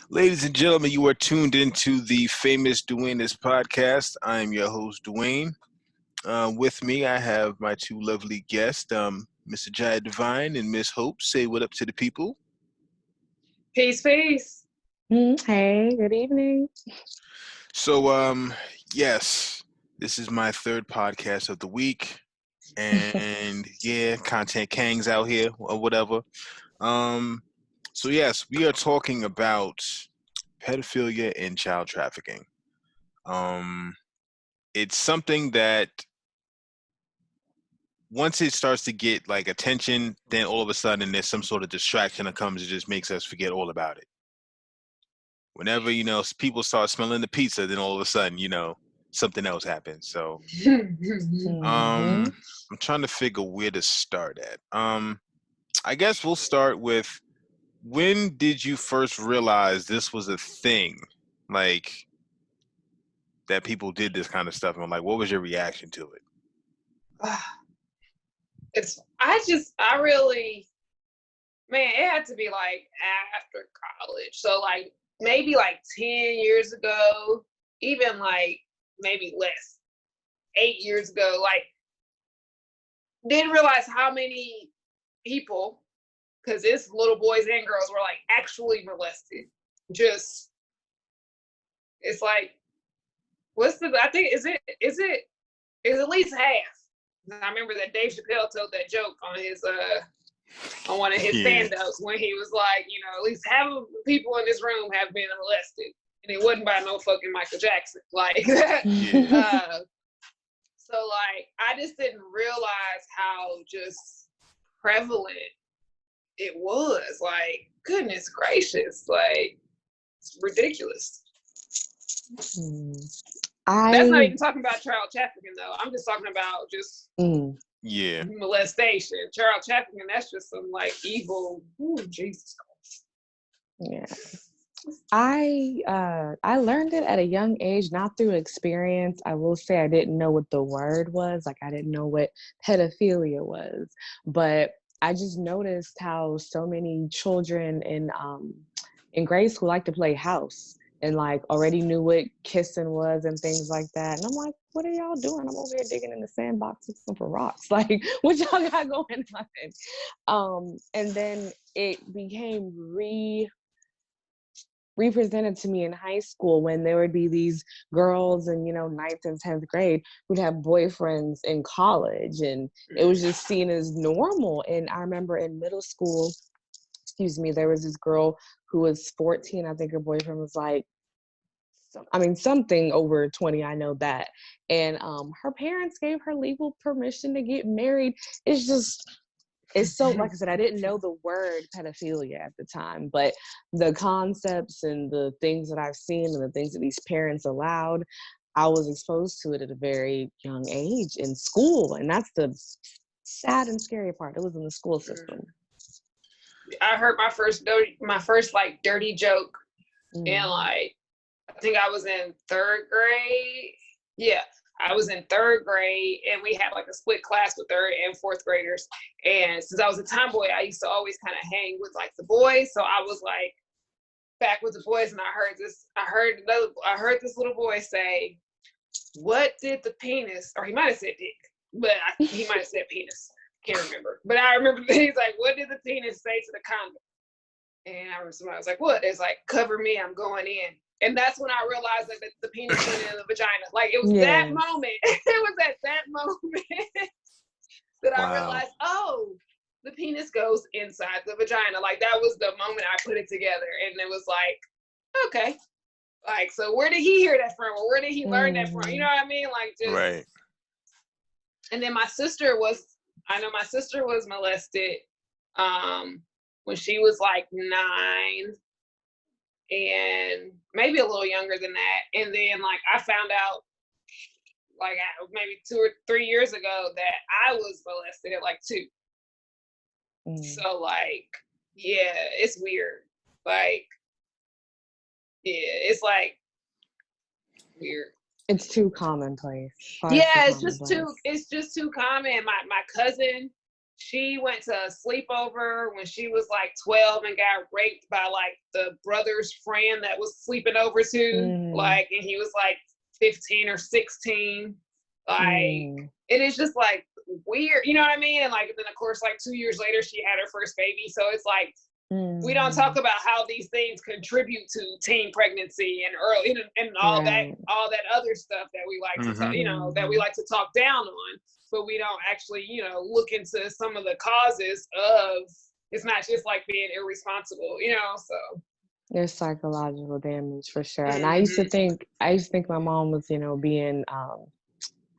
Ladies and gentlemen, you are tuned into the famous Dwayne's podcast. I am your host, Dwayne. With me, I have my two lovely guests, Miss Ajaya Divine and Miss Hope. Say what up to the people. Peace, peace. Hey, good evening. So, yes, this is my third podcast of the week. And yeah, content kangs out here or whatever. So yes, we are talking about pedophilia and child trafficking. It's something that once it starts to get like attention, then all of a sudden there's some sort of distraction that comes and just makes us forget all about it. Whenever, people start smelling the pizza, then all of a sudden, something else happens. So I'm trying to figure where to start at. I guess we'll start with, when did you first realize this was a thing? Like, that people did this kind of stuff, and like, what was your reaction to it? It had to be like after college. So like maybe like 10 years ago, even like maybe less, 8 years ago, like didn't realize how many people, because it's little boys and girls, were like actually molested. It's like, I think is at least half. I remember that Dave Chappelle told that joke on one of his stand-ups when he was like, at least half of the people in this room have been molested, and it wasn't by no fucking Michael Jackson. Like, so like I just didn't realize how just prevalent it was. Like, goodness gracious, like it's ridiculous. That's not even talking about child trafficking though. I'm just talking about just molestation. Child trafficking, that's just some like evil. Ooh, Jesus Christ. Yeah. I learned it at a young age, not through experience. I will say I didn't know what the word was. Like, I didn't know what pedophilia was. But I just noticed how so many children in grade school like to play house and like already knew what kissing was and things like that. And I'm like, what are y'all doing? I'm over here digging in the sandbox looking for rocks. Like, what y'all got going on? And then it became represented to me in high school when there would be these girls in, 9th and 10th grade who'd have boyfriends in college, and it was just seen as normal. And I remember in middle school, there was this girl who was 14. I think her boyfriend was like, something over 20, I know that. And her parents gave her legal permission to get married. It's so, like I said, I didn't know the word pedophilia at the time, but the concepts and the things that I've seen and the things that these parents allowed, I was exposed to it at a very young age in school. And that's the sad and scary part. It was in the school system. I heard my first like dirty joke in like, I think I was in 3rd grade. Yeah. I was in 3rd grade, and we had like a split class with 3rd and 4th graders. And since I was a tomboy, I used to always kind of hang with like the boys. So I was like back with the boys, and I heard this little boy say, "What did the penis?" Or he might have said dick, but he might have said penis. Can't remember. But I remember he's like, "What did the penis say to the condom?" And I remember somebody was like, "What?" It's like, "Cover me, I'm going in." And that's when I realized that the penis went in the vagina. Like, it was that moment. It was at that moment that I realized, oh, the penis goes inside the vagina. Like, that was the moment I put it together. And it was like, okay. Like, so where did he hear that from? Or where did he learn that from? You know what I mean? Like, just. Right. And then my sister was molested when she was like 9. And maybe a little younger than that. And then like I found out like maybe 2 or 3 years ago that I was molested at like 2. So like, yeah, it's weird. Like, yeah, it's like weird. It's too commonplace. Yeah, it's just too common. My cousin, she went to a sleepover when she was like 12 and got raped by like the brother's friend that was sleeping over too. Like, and he was like 15 or 16. Like, it is just like weird, you know what I mean? And like, then of course, like 2 years later, she had her first baby. So it's like, we don't talk about how these things contribute to teen pregnancy and early and all that other stuff that we like to talk, you know, that we like to talk down on, but we don't actually, you know, look into some of the causes of. It's not just like being irresponsible, you know. So there's psychological damage for sure. And I used to think my mom was, you know, being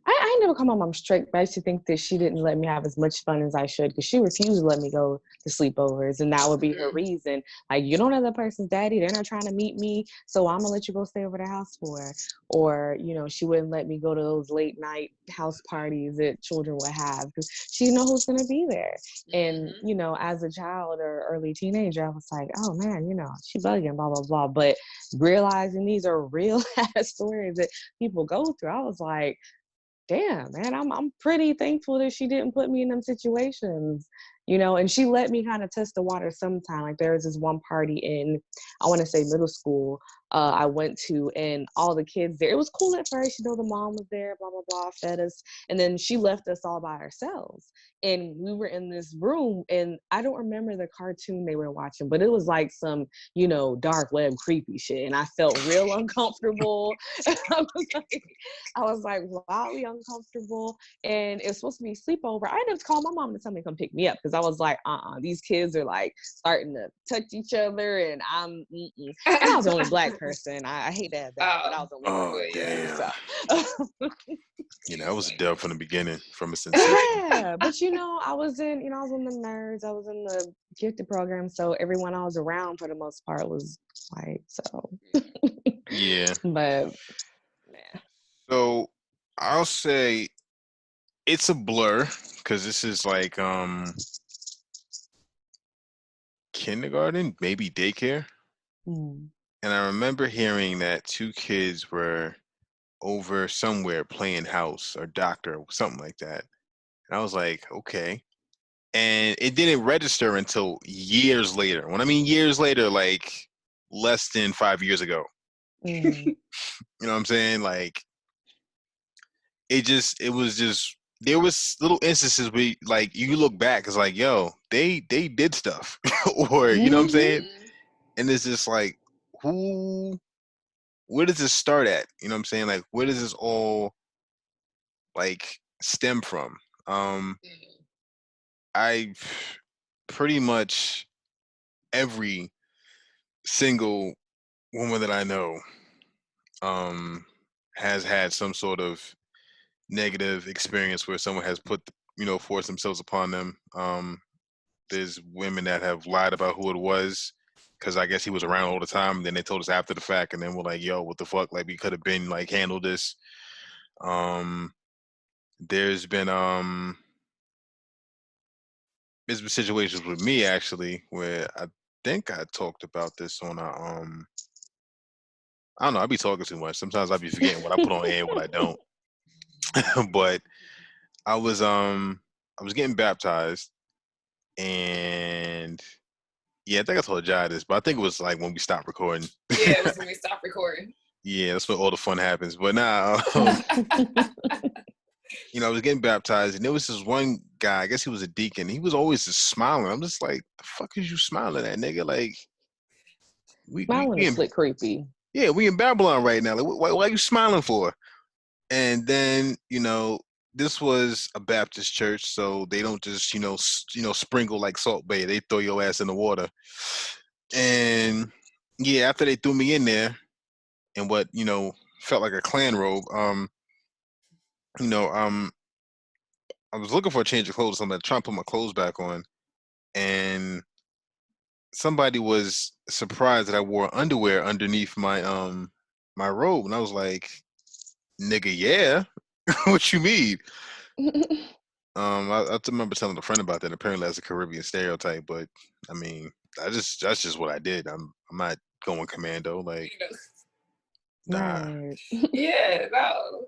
I never call my mom strict, but I used to think that she didn't let me have as much fun as I should because she refused to let me go to sleepovers. And that would be her reason. Like, you don't know that person's daddy. They're not trying to meet me. So I'm going to let you go stay over the house for. Or, you know, she wouldn't let me go to those late night house parties that children would have because she didn't know who's going to be there. And, you know, as a child or early teenager, I was like, oh man, you know, she bugging, blah, blah, blah. But realizing these are real ass stories that people go through, I was like, damn, man, I'm pretty thankful that she didn't put me in them situations, you know, and she let me kind of test the water sometime. Like there was this one party in, I want to say middle school, I went to, and all the kids there, it was cool at first, you know, the mom was there, blah, blah, blah, fed us. And then she left us all by ourselves. And we were in this room, and I don't remember the cartoon they were watching, but it was like some, you know, dark web creepy shit. And I felt real uncomfortable. I was like wildly uncomfortable. And it was supposed to be a sleepover. I ended up calling my mom to tell me to come pick me up because I was like, these kids are like starting to touch each other, and and I was the only black person. I hate to add that, but I was the only black person. So. You know, I was a dub from the beginning, from its inception. Yeah, but you know, I was in the nerds, I was in the gifted program, so everyone I was around for the most part was white. So Yeah. But yeah. So I'll say it's a blur because this is like kindergarten, maybe daycare. And I remember hearing that two kids were over somewhere playing house or doctor or something like that. And I was like, okay. And it didn't register until years later. When I mean years later, like less than 5 years ago. You know what I'm saying? Like it was just there was little instances where like you look back, it's like, yo, they did stuff. Or you know what I'm saying? And it's just like, where does this start at? You know what I'm saying? Like, where does this all like stem from? I pretty much every single woman that I know has had some sort of negative experience where someone has put, you know, forced themselves upon them. There's women that have lied about who it was because I guess he was around all the time. And then they told us after the fact, and then we're like, "Yo, what the fuck? Like, we could have been like handled this." There's been situations with me actually where I think I talked about this on a I don't know. I be talking too much. Sometimes I be forgetting what I put on air and what I don't. But I was getting baptized, and yeah, I think I told Jai this, but I think it was like when we stopped recording. Yeah, it was when we stopped recording. Yeah, that's where all the fun happens. But now, you know, I was getting baptized, and there was this one guy. I guess he was a deacon. He was always just smiling. I'm just like, the fuck is you smiling at, nigga? Like, we is in, slick creepy. Yeah, we in Babylon right now. Like, why are you smiling for? And then, you know, this was a Baptist church, so they don't just, you know, sprinkle like Salt Bay. They throw your ass in the water. And yeah, after they threw me in there in what, you know, felt like a Klan robe, you know, I was looking for a change of clothes. So I'm trying to put my clothes back on, and somebody was surprised that I wore underwear underneath my my robe, and I was like, "Nigga, yeah, what you mean?" I remember telling a friend about that. Apparently, that's a Caribbean stereotype, but I mean, that's just what I did. I'm not going commando. Like, nah. Right. Yeah, no.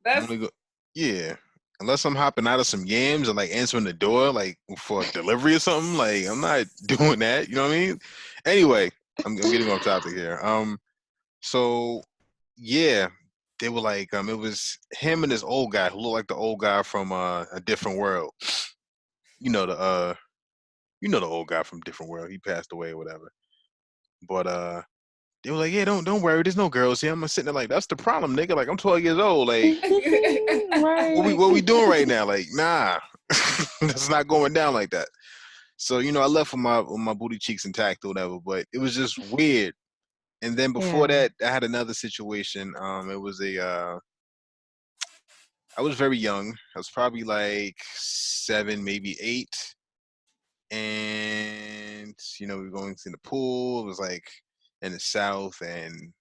I'm That's only go. Yeah, unless I'm hopping out of some yams and like answering the door like for delivery or something, like I'm not doing that. You know what I mean? Anyway, I'm getting off topic here. So yeah, they were like, it was him and this old guy who looked like the old guy from A Different World. You know the old guy from Different World. He passed away or whatever. But they were like, yeah, don't worry, there's no girls here. I'm sitting there like, that's the problem, nigga. Like I'm 12 years old. Like Right. what we doing right now? Like, nah, that's not going down like that. So, I left with my booty cheeks intact or whatever, but it was just weird. And then before Yeah. that, I had another situation. It was I was very young. I was probably like 7, maybe 8. And, we were going to the pool. It was like in the South, and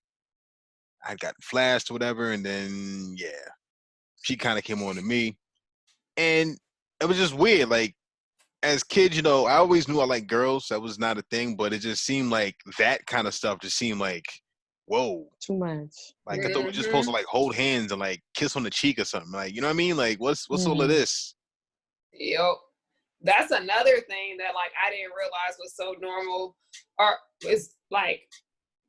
I'd gotten flashed or whatever. And then, yeah, she kind of came on to me. And it was just weird. Like, as kids, I always knew I liked girls. That was not a thing, but it just seemed like that kind of stuff just seemed like, whoa. Too much. Like, I thought we were just supposed to like hold hands and like kiss on the cheek or something. Like, you know what I mean? Like, what's all of this? Yep. That's another thing that like I didn't realize was so normal. Or it's like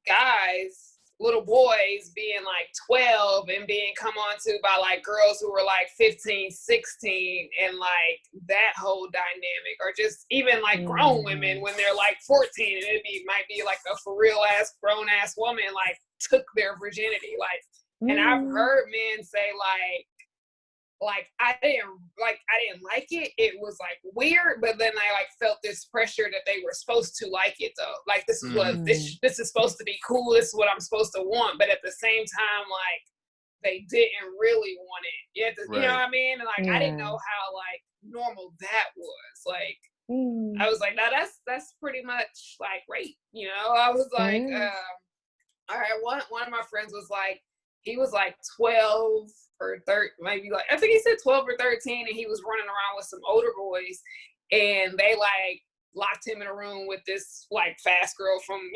guys, little boys being like 12 and being come on to by like girls who were like 15, 16, and like that whole dynamic, or just even like grown women when they're like 14 and might be like a for real ass grown ass woman like took their virginity. Like, and I've heard men say like I didn't like it. It was like weird, but then I like felt this pressure that they were supposed to like it though. Like this is what this is supposed to be cool. This is what I'm supposed to want. But at the same time, like they didn't really want it. You know what I mean? And like I didn't know how like normal that was. Like I was like, no, that's pretty much like rape. I was like, all right. One of my friends was like, he was like 12 or 13, maybe like, I think he said 12 or 13, and he was running around with some older boys, and they like locked him in a room with this like fast girl from,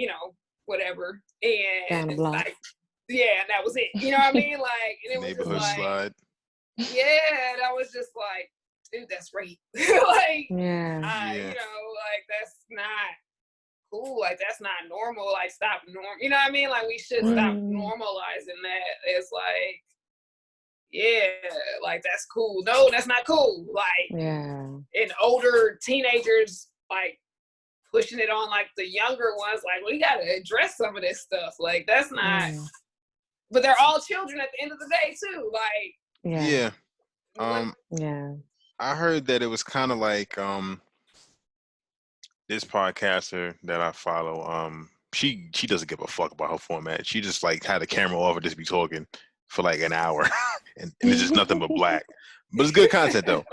whatever. And like, yeah, and that was it. You know what I mean? Like, and it was just like, slide. Yeah, and I was just like, dude, that's rape. Like, like that's not cool, like that's not normal, like stop you know what I mean, like we should stop normalizing that. It's like, yeah, like that's cool. No, that's not cool. Like, and older teenagers like pushing it on like the younger ones, like we gotta address some of this stuff. Like that's not but they're all children at the end of the day too. Like I heard that it was kind of like this podcaster that I follow, she doesn't give a fuck about her format. She just like had a camera off and just be talking for like an hour and it's just nothing but black. But it's good content though.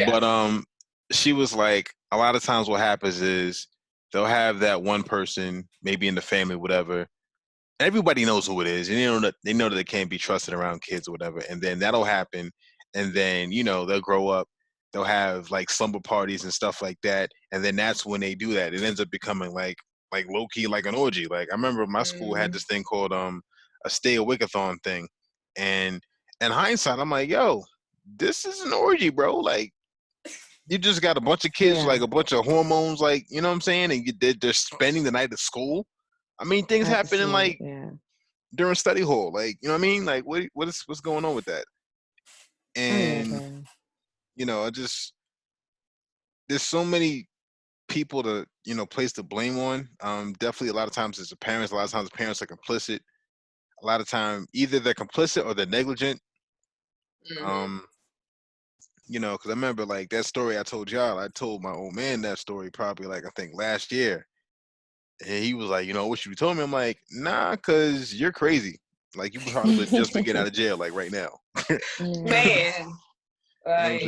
But she was like, a lot of times what happens is they'll have that one person, maybe in the family, whatever. Everybody knows who it is, and they know that they can't be trusted around kids or whatever. And then that'll happen, and then they'll grow up. They'll have like slumber parties and stuff like that, and then that's when they do that. It ends up becoming like low key like an orgy. Like I remember my school had this thing called a stay awake-a-thon thing, and in hindsight, I'm like, yo, this is an orgy, bro. Like you just got a bunch of kids, like a bunch of hormones, like you know what I'm saying, and they're spending the night at school. I mean, things happen in like during study hall, like you know what I mean. Like what's going on with that? And I just there's so many people to place the blame on. Definitely a lot of times it's the parents. A lot of times the parents are complicit. A lot of time either they're complicit or they're negligent. Because I remember like that story I told y'all. I told my old man that story probably like I think last year. And he was like, what you told me? I'm like, nah, because you're crazy. Like, you probably just been getting out of jail, like, right now. Man. I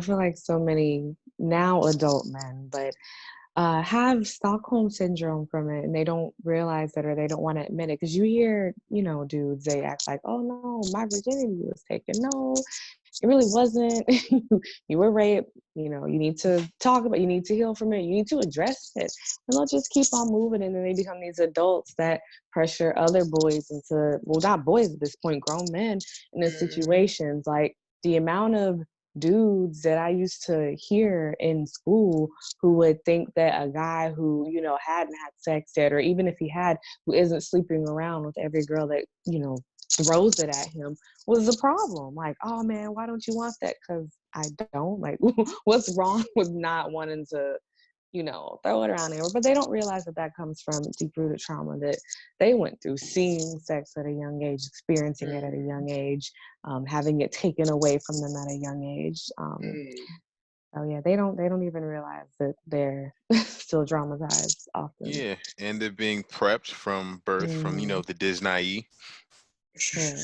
feel like so many now adult men, but have Stockholm syndrome from it, and they don't realize it or they don't want to admit it. Because you hear, dudes, they act like, oh, no, my virginity was taken. No, it really wasn't. You were raped. You know, you need to talk about, you need to heal from it. You need to address it. And they'll just keep on moving. And then they become these adults that pressure other boys into, well, not boys at this point, grown men into situations. Like the amount of dudes that I used to hear in school who would think that a guy who, you know, hadn't had sex yet, or even if he had, who isn't sleeping around with every girl that, you know, throws it at him, was a problem. Like, oh man, why don't you want that? Because I don't. Like, what's wrong with not wanting to, you know, throw it around there? But they don't realize that that comes from deep-rooted trauma that they went through, seeing sex at a young age, experiencing it at a young age, having it taken away from them at a young age. So yeah, they don't even realize that they're still traumatized often. Yeah, and they're being prepped from birth from, you know, the Disney. Yeah.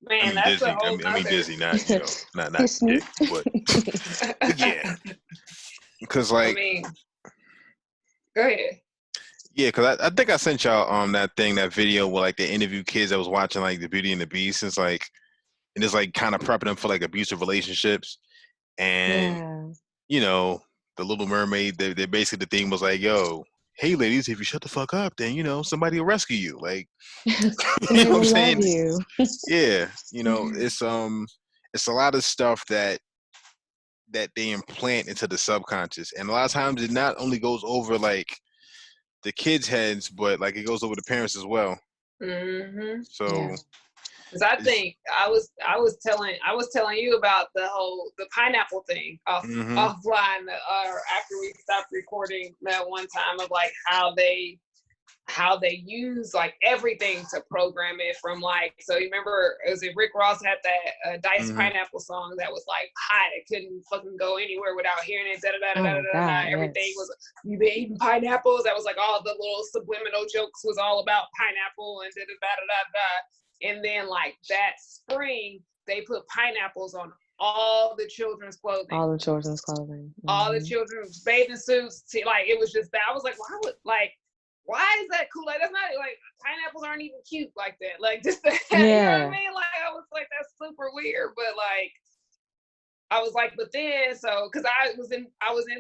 Man, that's Disney. a whole I mean Disney, not, you know, not Disney. yeah, but yeah, because like, I mean, go ahead. yeah, because I think I sent y'all that video where like they interview kids that was watching like the Beauty and the Beast, and it's like kind of prepping them for like abusive relationships, and you know, the Little Mermaid, they basically the thing was like, yo, hey ladies, if you shut the fuck up, then, you know, somebody will rescue you. Like, you know what I'm saying? You. Yeah, you know, it's a lot of stuff that they implant into the subconscious, and a lot of times it not only goes over like the kids' heads, but like it goes over the parents as well. So, because I think I was telling you about the pineapple thing offline, or after we stopped recording that one time, of like how they use like everything to program it, from like, so you remember, was it Rick Ross had that Diced Pineapple song that was like hot, it couldn't fucking go anywhere without hearing it, everything was, you been eating pineapples, that was like all the little subliminal jokes was all about pineapple and and then like that spring they put pineapples on all the children's clothing, all the children's bathing suits, like it was just that. I was like, why is that cool? Like, that's not, like, pineapples aren't even cute like that. Like, just that, you know what I mean? Like, I was like, that's super weird. But like, I was like, but then, so, cause I was in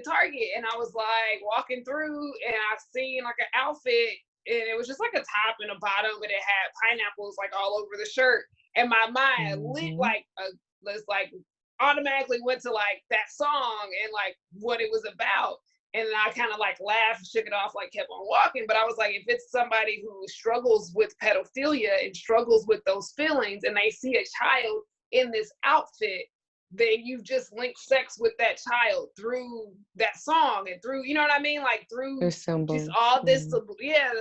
Target, and I was like walking through, and I seen like an outfit, and it was just like a top and a bottom, but it had pineapples like all over the shirt. And my mind lit like automatically went to like that song and like what it was about. And I kind of like laughed, shook it off, like kept on walking. But I was like, if it's somebody who struggles with pedophilia and struggles with those feelings, and they see a child in this outfit, then you just link sex with that child through that song and through, you know what I mean? Like through just all this, the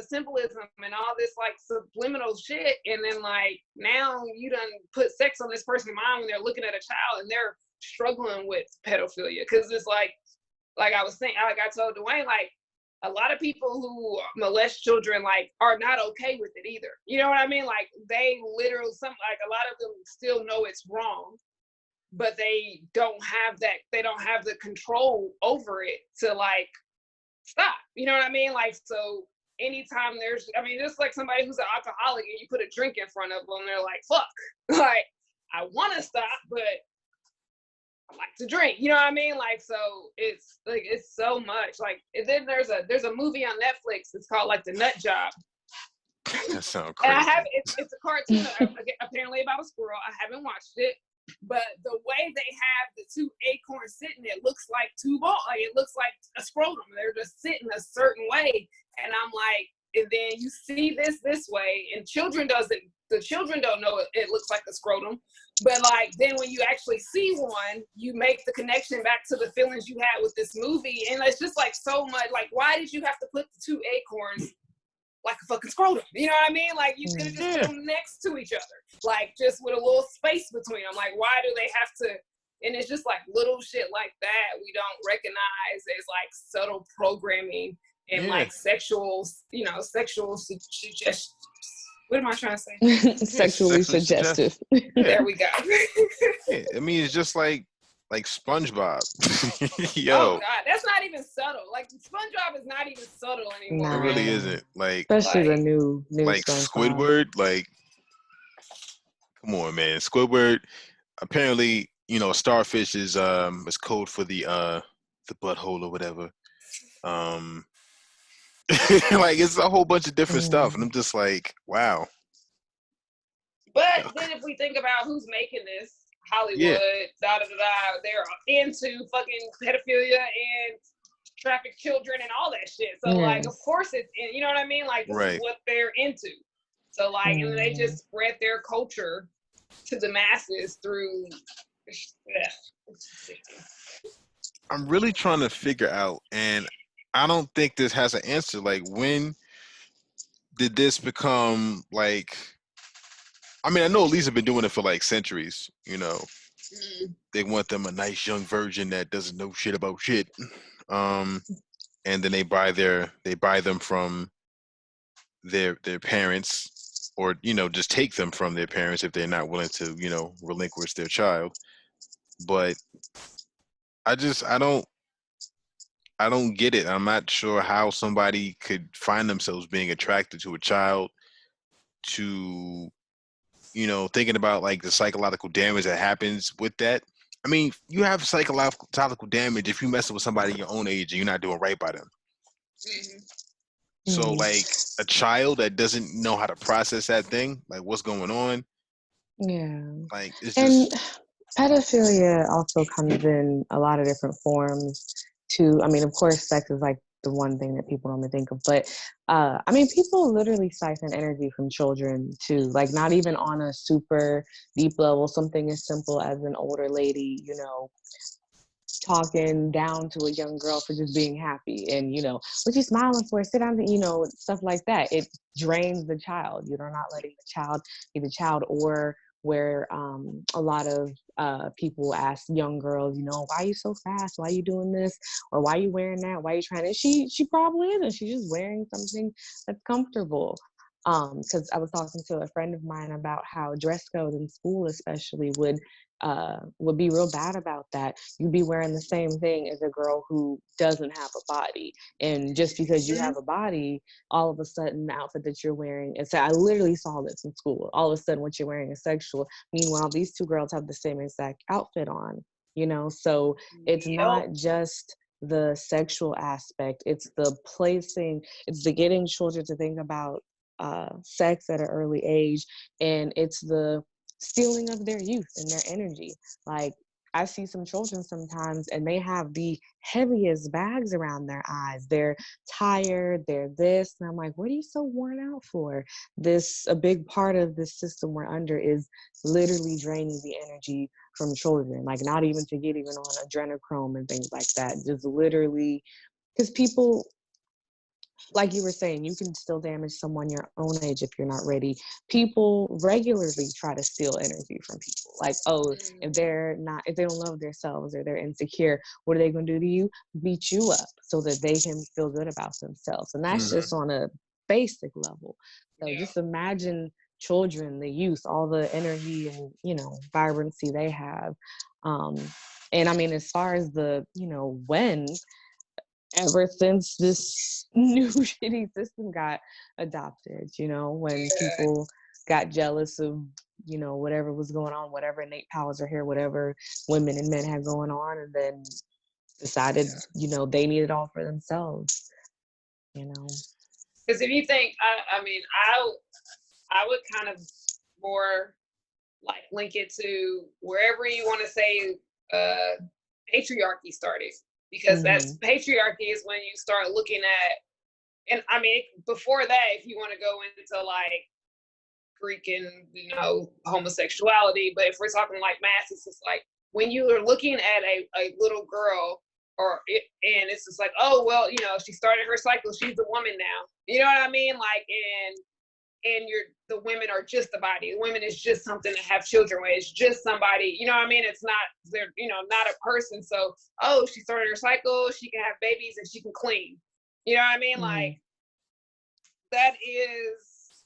symbolism and all this like subliminal shit. And then like, now you done put sex on this person's mind when they're looking at a child and they're struggling with pedophilia. Cause it's like I was saying, like I told Dwayne, like a lot of people who molest children like are not okay with it either. You know what I mean? Like they literally, a lot of them still know it's wrong, but they don't have the control over it to like stop. You know what I mean? Like, so anytime just like somebody who's an alcoholic and you put a drink in front of them, they're like, fuck, like I want to stop, but I like to drink, you know what I mean? Like, so it's like, it's so much like, and then there's a movie on Netflix. It's called like The Nut Job. That sounds crazy. And it's a cartoon apparently about a squirrel. I haven't watched it, but the way they have the two acorns sitting, it looks like two balls. Like it looks like a scrotum. They're just sitting a certain way, and I'm like, and then you see this way, and the children don't know it looks like a scrotum. But like, then when you actually see one, you make the connection back to the feelings you had with this movie. And it's just like so much, like, why did you have to put the two acorns like a fucking scrotum? You know what I mean? Like, you could have just put them next to each other, like just with a little space between them. Like, why do they have to? And it's just like little shit like that we don't recognize as like subtle programming and like sexual suggestion. What am I trying to say? Sexually suggestive. There we go. I mean, it's just like SpongeBob. Yo. Oh God, that's not even subtle. Like SpongeBob is not even subtle anymore. It really isn't. Like, especially the new like SpongeBob. Squidward. Like, come on, man, Squidward. apparently, starfish is code for the butthole or whatever. Like it's a whole bunch of different stuff, and I'm just like, wow. But then if we think about who's making this, Hollywood, da da da da, they're into fucking pedophilia and traffic children and all that shit. So like, of course it's, you know what I mean? Like this is what they're into. So like, and they just spread their culture to the masses through. I'm really trying to figure out, and I don't think this has an answer. Like, when did this become like? I mean, I know Elise have been doing it for like centuries. They want them a nice young virgin that doesn't know shit about shit, and then they buy them from their parents, or just take them from their parents if they're not willing to relinquish their child. But I don't get it. I'm not sure how somebody could find themselves being attracted to a child, to thinking about like the psychological damage that happens with that. I mean, you have psychological damage if you messing with somebody your own age and you're not doing right by them. So like a child that doesn't know how to process that thing, like what's going on. Like it's just. Pedophilia also comes in a lot of different forms too. I mean, of course, sex is like the one thing that people normally think of, but I mean, people literally siphon energy from children too, like not even on a super deep level, something as simple as an older lady, talking down to a young girl for just being happy, and what you smiling for, sit down, stuff like that. It drains the child. You're not letting the child be the child. Or where a lot of people ask young girls, why are you so fast? Why are you doing this? Or why are you wearing that? Why are you trying to? She probably isn't. She's just wearing something that's comfortable. Because I was talking to a friend of mine about how dress codes in school especially would be real bad about that. You'd be wearing the same thing as a girl who doesn't have a body. And just because you have a body, all of a sudden the outfit that you're wearing, and so I literally saw this in school, all of a sudden what you're wearing is sexual. Meanwhile, these two girls have the same exact outfit on, so it's not just the sexual aspect, it's the placing, it's the getting children to think about sex at an early age, and it's the stealing of their youth and their energy. Like, I see some children sometimes and they have the heaviest bags around their eyes. They're tired, they're this. And I'm like, what are you so worn out for? A big part of this system we're under is literally draining the energy from children. Like, not even to get even on adrenochrome and things like that. Just literally, because people, like you were saying, you can still damage someone your own age if you're not ready. People regularly try to steal energy from people. Like, if they don't love themselves or they're insecure, what are they going to do to you? Beat you up so that they can feel good about themselves. And that's just on a basic level. So just imagine children, the youth, all the energy and, vibrancy they have. And I mean, as far as the, when, ever since this new shitty system got adopted, when people got jealous of, whatever was going on, whatever innate powers are here, whatever women and men had going on, and then decided, they need it all for themselves, Because if you think, I mean, I would kind of more like link it to wherever you want to say patriarchy started. Because that's patriarchy is when you start looking at, and I mean, before that, if you want to go into like Greek and, homosexuality, but if we're talking like mass, it's just like when you are looking at a little girl and it's just like, oh, well, she started her cycle, she's a woman now. You know what I mean? Like, and the women are just the body. The women is just something to have children with. It's just somebody, you know what I mean? It's not, they're, not a person. So, she started her cycle, she can have babies and she can clean. You know what I mean? Like, that is,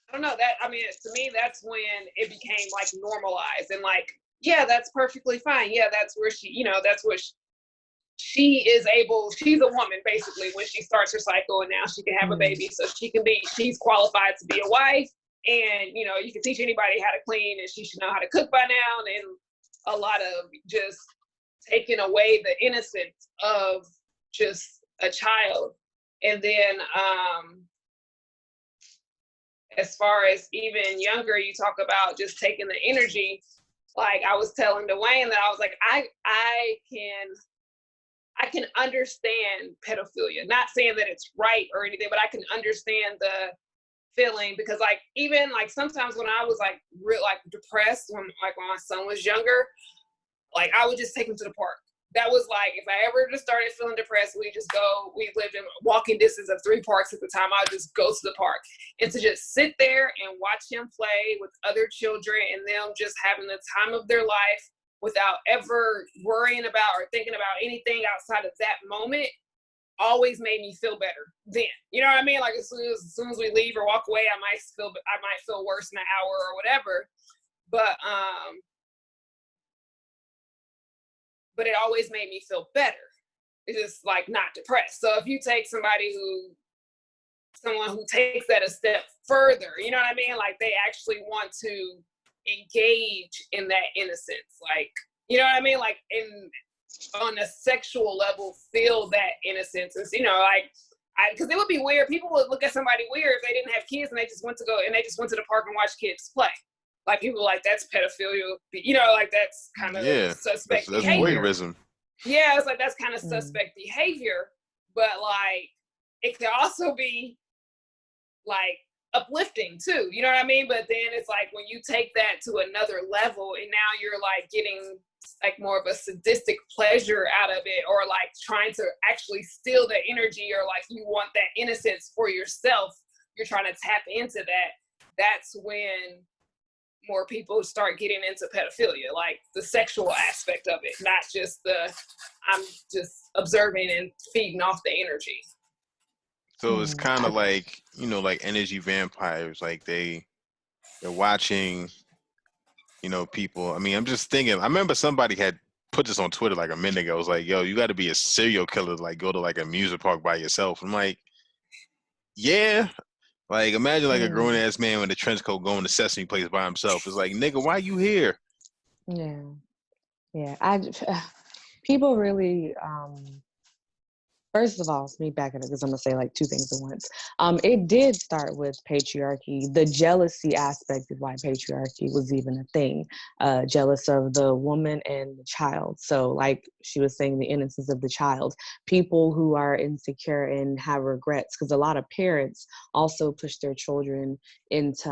I don't know, to me, that's when it became like normalized and like, yeah, that's perfectly fine. Yeah, that's where that's what she's a woman basically when she starts her cycle, and now she can have a baby, so she's qualified to be a wife, And, you know, you can teach anybody how to clean, and she should know how to cook by now. And a lot of just taking away the innocence of just a child. And then as far as even younger, you talk about just taking the energy. Like I was telling Dwayne that I was like, I can understand pedophilia. Not saying that it's right or anything, but I can understand the feeling, because like even like sometimes when I was like real like depressed when my son was younger, like I would just take him to the park. That was like, if I ever just started feeling depressed, we lived in walking distance of 3 parks at the time. I would just go to the park, and to just sit there and watch him play with other children and them just having the time of their life without ever worrying about or thinking about anything outside of that moment always made me feel better then. You know what I mean? Like as soon as we leave or walk away, I might feel worse in an hour or whatever. But it always made me feel better. It's just like not depressed. So if you take someone who takes that a step further, you know what I mean? Like they actually want to engage in that innocence. Like, you know what I mean? Like on a sexual level, feel that innocence. And, you know, like, because it would be weird. People would look at somebody weird if they didn't have kids and they just went to the park and watch kids play. Like people like, that's pedophilia, you know, like that's kind of suspect that's behavior. voyeurism. Yeah, it's like that's kind of suspect behavior, but like it could also be like uplifting too, you know what I mean? But then it's like when you take that to another level and now you're like getting like more of a sadistic pleasure out of it, or like trying to actually steal the energy, or like you want that innocence for yourself, you're trying to tap into that. That's when more people start getting into pedophilia, like the sexual aspect of it, not just I'm just observing and feeding off the energy. So it's kind of like, you know, like energy vampires, like they're watching, you know, people. I mean, I'm just thinking, I remember somebody had put this on Twitter like a minute ago. It was like, yo, you got to be a serial killer to like go to like a amusement park by yourself. I'm like, yeah. Like, imagine like a grown ass man with a trench coat going to Sesame Place by himself. It's like, nigga, why you here? Yeah. People really, first of all, let me back it up because I'm gonna say like 2 things at once. It did start with patriarchy. The jealousy aspect is why patriarchy was even a thing. Jealous of the woman and the child. So like she was saying, the innocence of the child. People who are insecure and have regrets, because a lot of parents also push their children into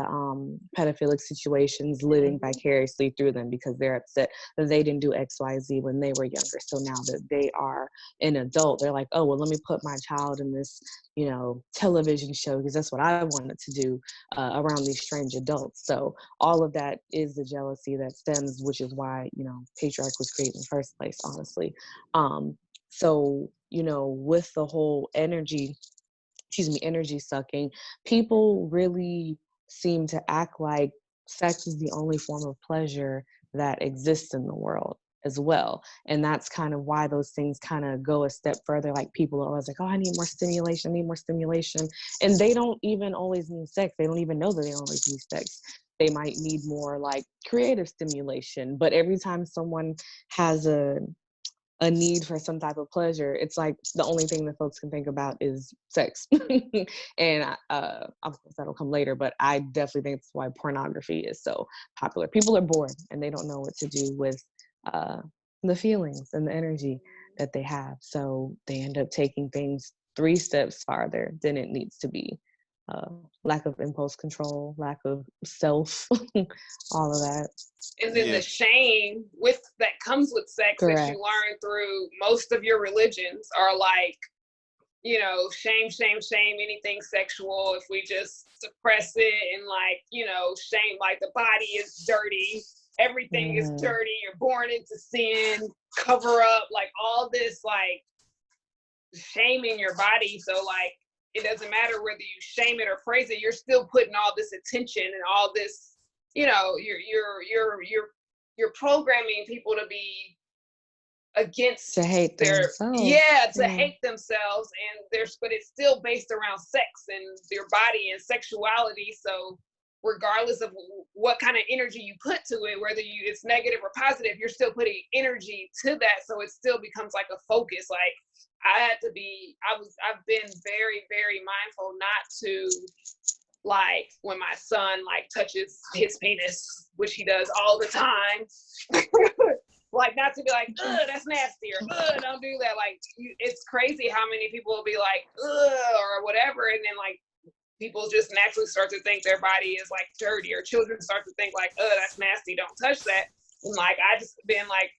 pedophilic situations, living vicariously through them because they're upset that they didn't do X, Y, Z when they were younger. So now that they are an adult, they're like, oh, well, let me put my child in this, you know, television show because that's what I wanted to do around these strange adults. So all of that is the jealousy that stems, which is why, you know, patriarch was created in the first place, honestly. So, you know, with the whole energy sucking, people really seem to act like sex is the only form of pleasure that exists in the world as well. And that's kind of why those things kind of go a step further. Like people are always like, oh, I need more stimulation. And they don't even always need sex. They don't even know that they don't always need sex. They might need more like creative stimulation. But every time someone has a need for some type of pleasure, it's like the only thing that folks can think about is sex. And of course that'll come later, but I definitely think that's why pornography is so popular. People are bored and they don't know what to do with the feelings and the energy that they have, so they end up taking things 3 steps farther than it needs to be. Lack of impulse control, lack of self, all of that. And then the shame that comes with sex that you learn through most of your religions are like, you know, shame, anything sexual. If we just suppress it and like, you know, shame, like the body is dirty, everything is dirty, you're born into sin, cover up, like all this like shaming your body. So like, it doesn't matter whether you shame it or praise it, you're still putting all this attention and all this, you know, you're programming people to be against to hate themselves. Hate themselves, but it's still based around sex and their body and sexuality. So regardless of what kind of energy you put to it, whether it's negative or positive, you're still putting energy to that. So it still becomes like a focus. Like I've been very, very mindful not to, like, when my son like touches his penis, which he does all the time, like not to be like, ugh, that's nasty, or ugh, don't do that. Like it's crazy how many people will be like, ugh, or whatever, and then like people just naturally start to think their body is like dirty, or children start to think like, oh, that's nasty, don't touch that. And like, I just been like,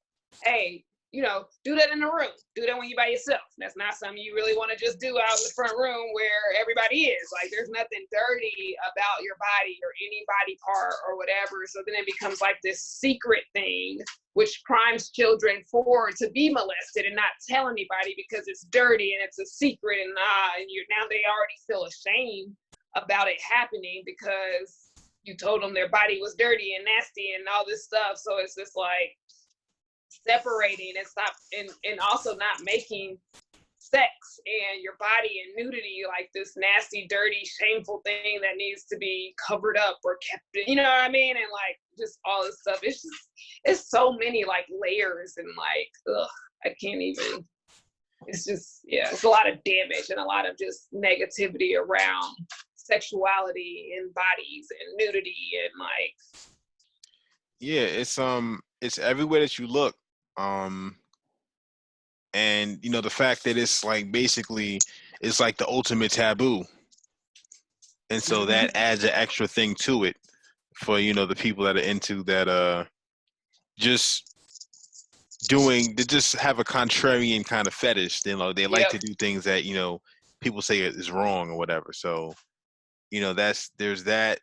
hey, you know, do that in the room. Do that when you're by yourself. That's not something you really want to just do out in the front room where everybody is. Like, there's nothing dirty about your body or any body part or whatever. So then it becomes like this secret thing, which primes children for to be molested and not tell anybody because it's dirty and it's a secret, and now they already feel ashamed about it happening because you told them their body was dirty and nasty and all this stuff. So it's just like separating and also not making sex and your body and nudity like this nasty, dirty, shameful thing that needs to be covered up or kept, you know what I mean? And like just all this stuff. It's so many like layers, and like, ugh, I can't even. It's just, yeah, it's a lot of damage and a lot of just negativity around sexuality and bodies and nudity and like. Yeah, it's everywhere that you look. And you know, the fact that it's like basically it's like the ultimate taboo. And so that adds an extra thing to it for, you know, the people that are into that just just have a contrarian kind of fetish. You know, they like to do things that, you know, people say is wrong or whatever. So, you know, there's that.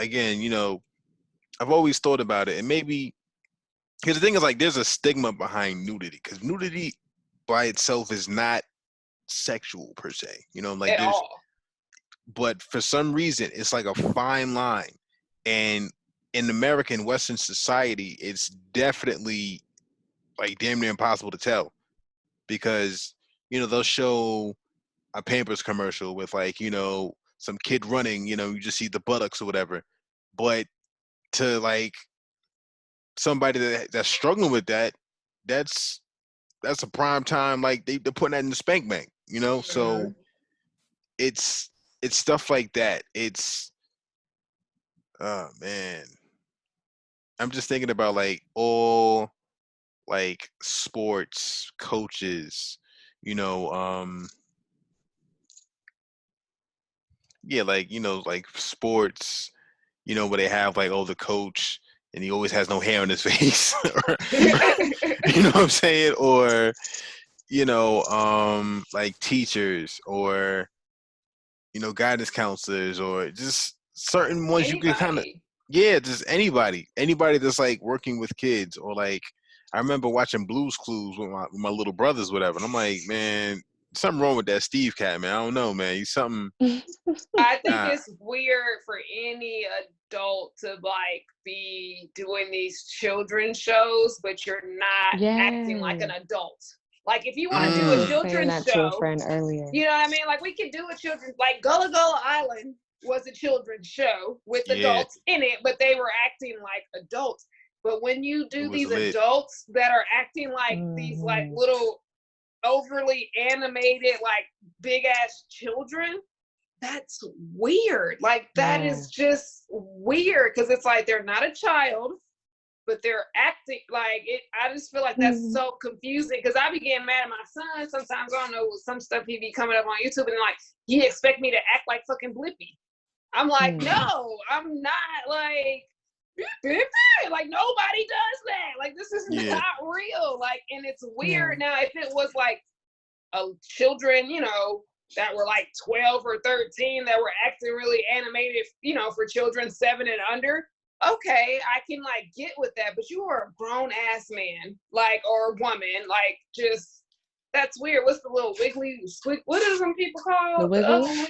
Again, you know, I've always thought about it, and maybe because the thing is, like, there's a stigma behind nudity, because nudity by itself is not sexual per se, you know, like but for some reason it's like a fine line, and in American Western society it's definitely like damn near impossible to tell, because, you know, they'll show a Pampers commercial with, like, you know, some kid running, you know, you just see the buttocks or whatever, but to like somebody that's struggling with that, that's a prime time, like they're putting that in the spank bank, you know. So it's stuff like that. It's, oh man, I'm just thinking about like all like sports coaches, you know, yeah, like, you know, like sports, you know, where they have like, oh, the coach and he always has no hair on his face, or, you know what I'm saying, or, you know, like teachers, or, you know, guidance counselors, or just certain ones you can kind of, yeah, just anybody that's like working with kids, or like I remember watching Blue's Clues with my little brothers, whatever, and I'm like, man, something wrong with that Steve cat, man. I don't know, man. He's something. I think it's weird for any adult to like be doing these children's shows, but you're not acting like an adult. Like if you want to do a children's show, to a friend earlier. You know what I mean? Like we could do a children's, like Gullah Gullah Island was a children's show with adults in it, but they were acting like adults. But when you do these adults that are acting like these like little overly animated, like big ass children, that's weird. Like that is just weird, because it's like they're not a child, but they're acting like it. I just feel like that's so confusing, because I be getting mad at my son sometimes. I don't know, some stuff he be coming up on YouTube, and like he expect me to act like fucking Blippi. I'm like, no, I'm not like like nobody does that. Like this is not real. Like, and it's weird. Now if it was like children, you know, that were like 12 or 13 that were acting really animated, you know, for children 7 and under, okay, I can like get with that. But you are a grown ass man, like, or woman, like, just, that's weird. What's the little wiggly what is them people called? The Wiggles?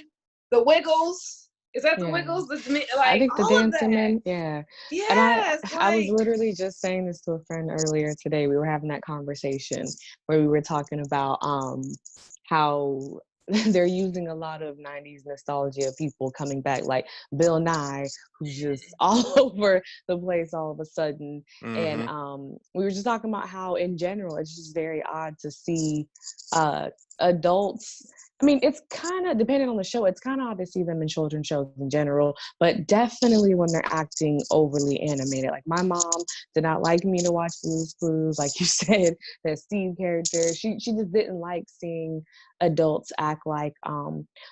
The Wiggles. Is that the Wiggles? Like, I think the dancing men, yeah. Yes, and I was literally just saying this to a friend earlier today. We were having that conversation where we were talking about how they're using a lot of 90s nostalgia of people coming back, like Bill Nye, who's just all over the place all of a sudden. And we were just talking about how in general it's just very odd to see adults. I mean, it's kind of, depending on the show, it's kind of odd to see them in children's shows in general, but definitely when they're acting overly animated. Like, my mom did not like me to watch Blue's Clues, like you said, that Steve character. She just didn't like seeing adults act like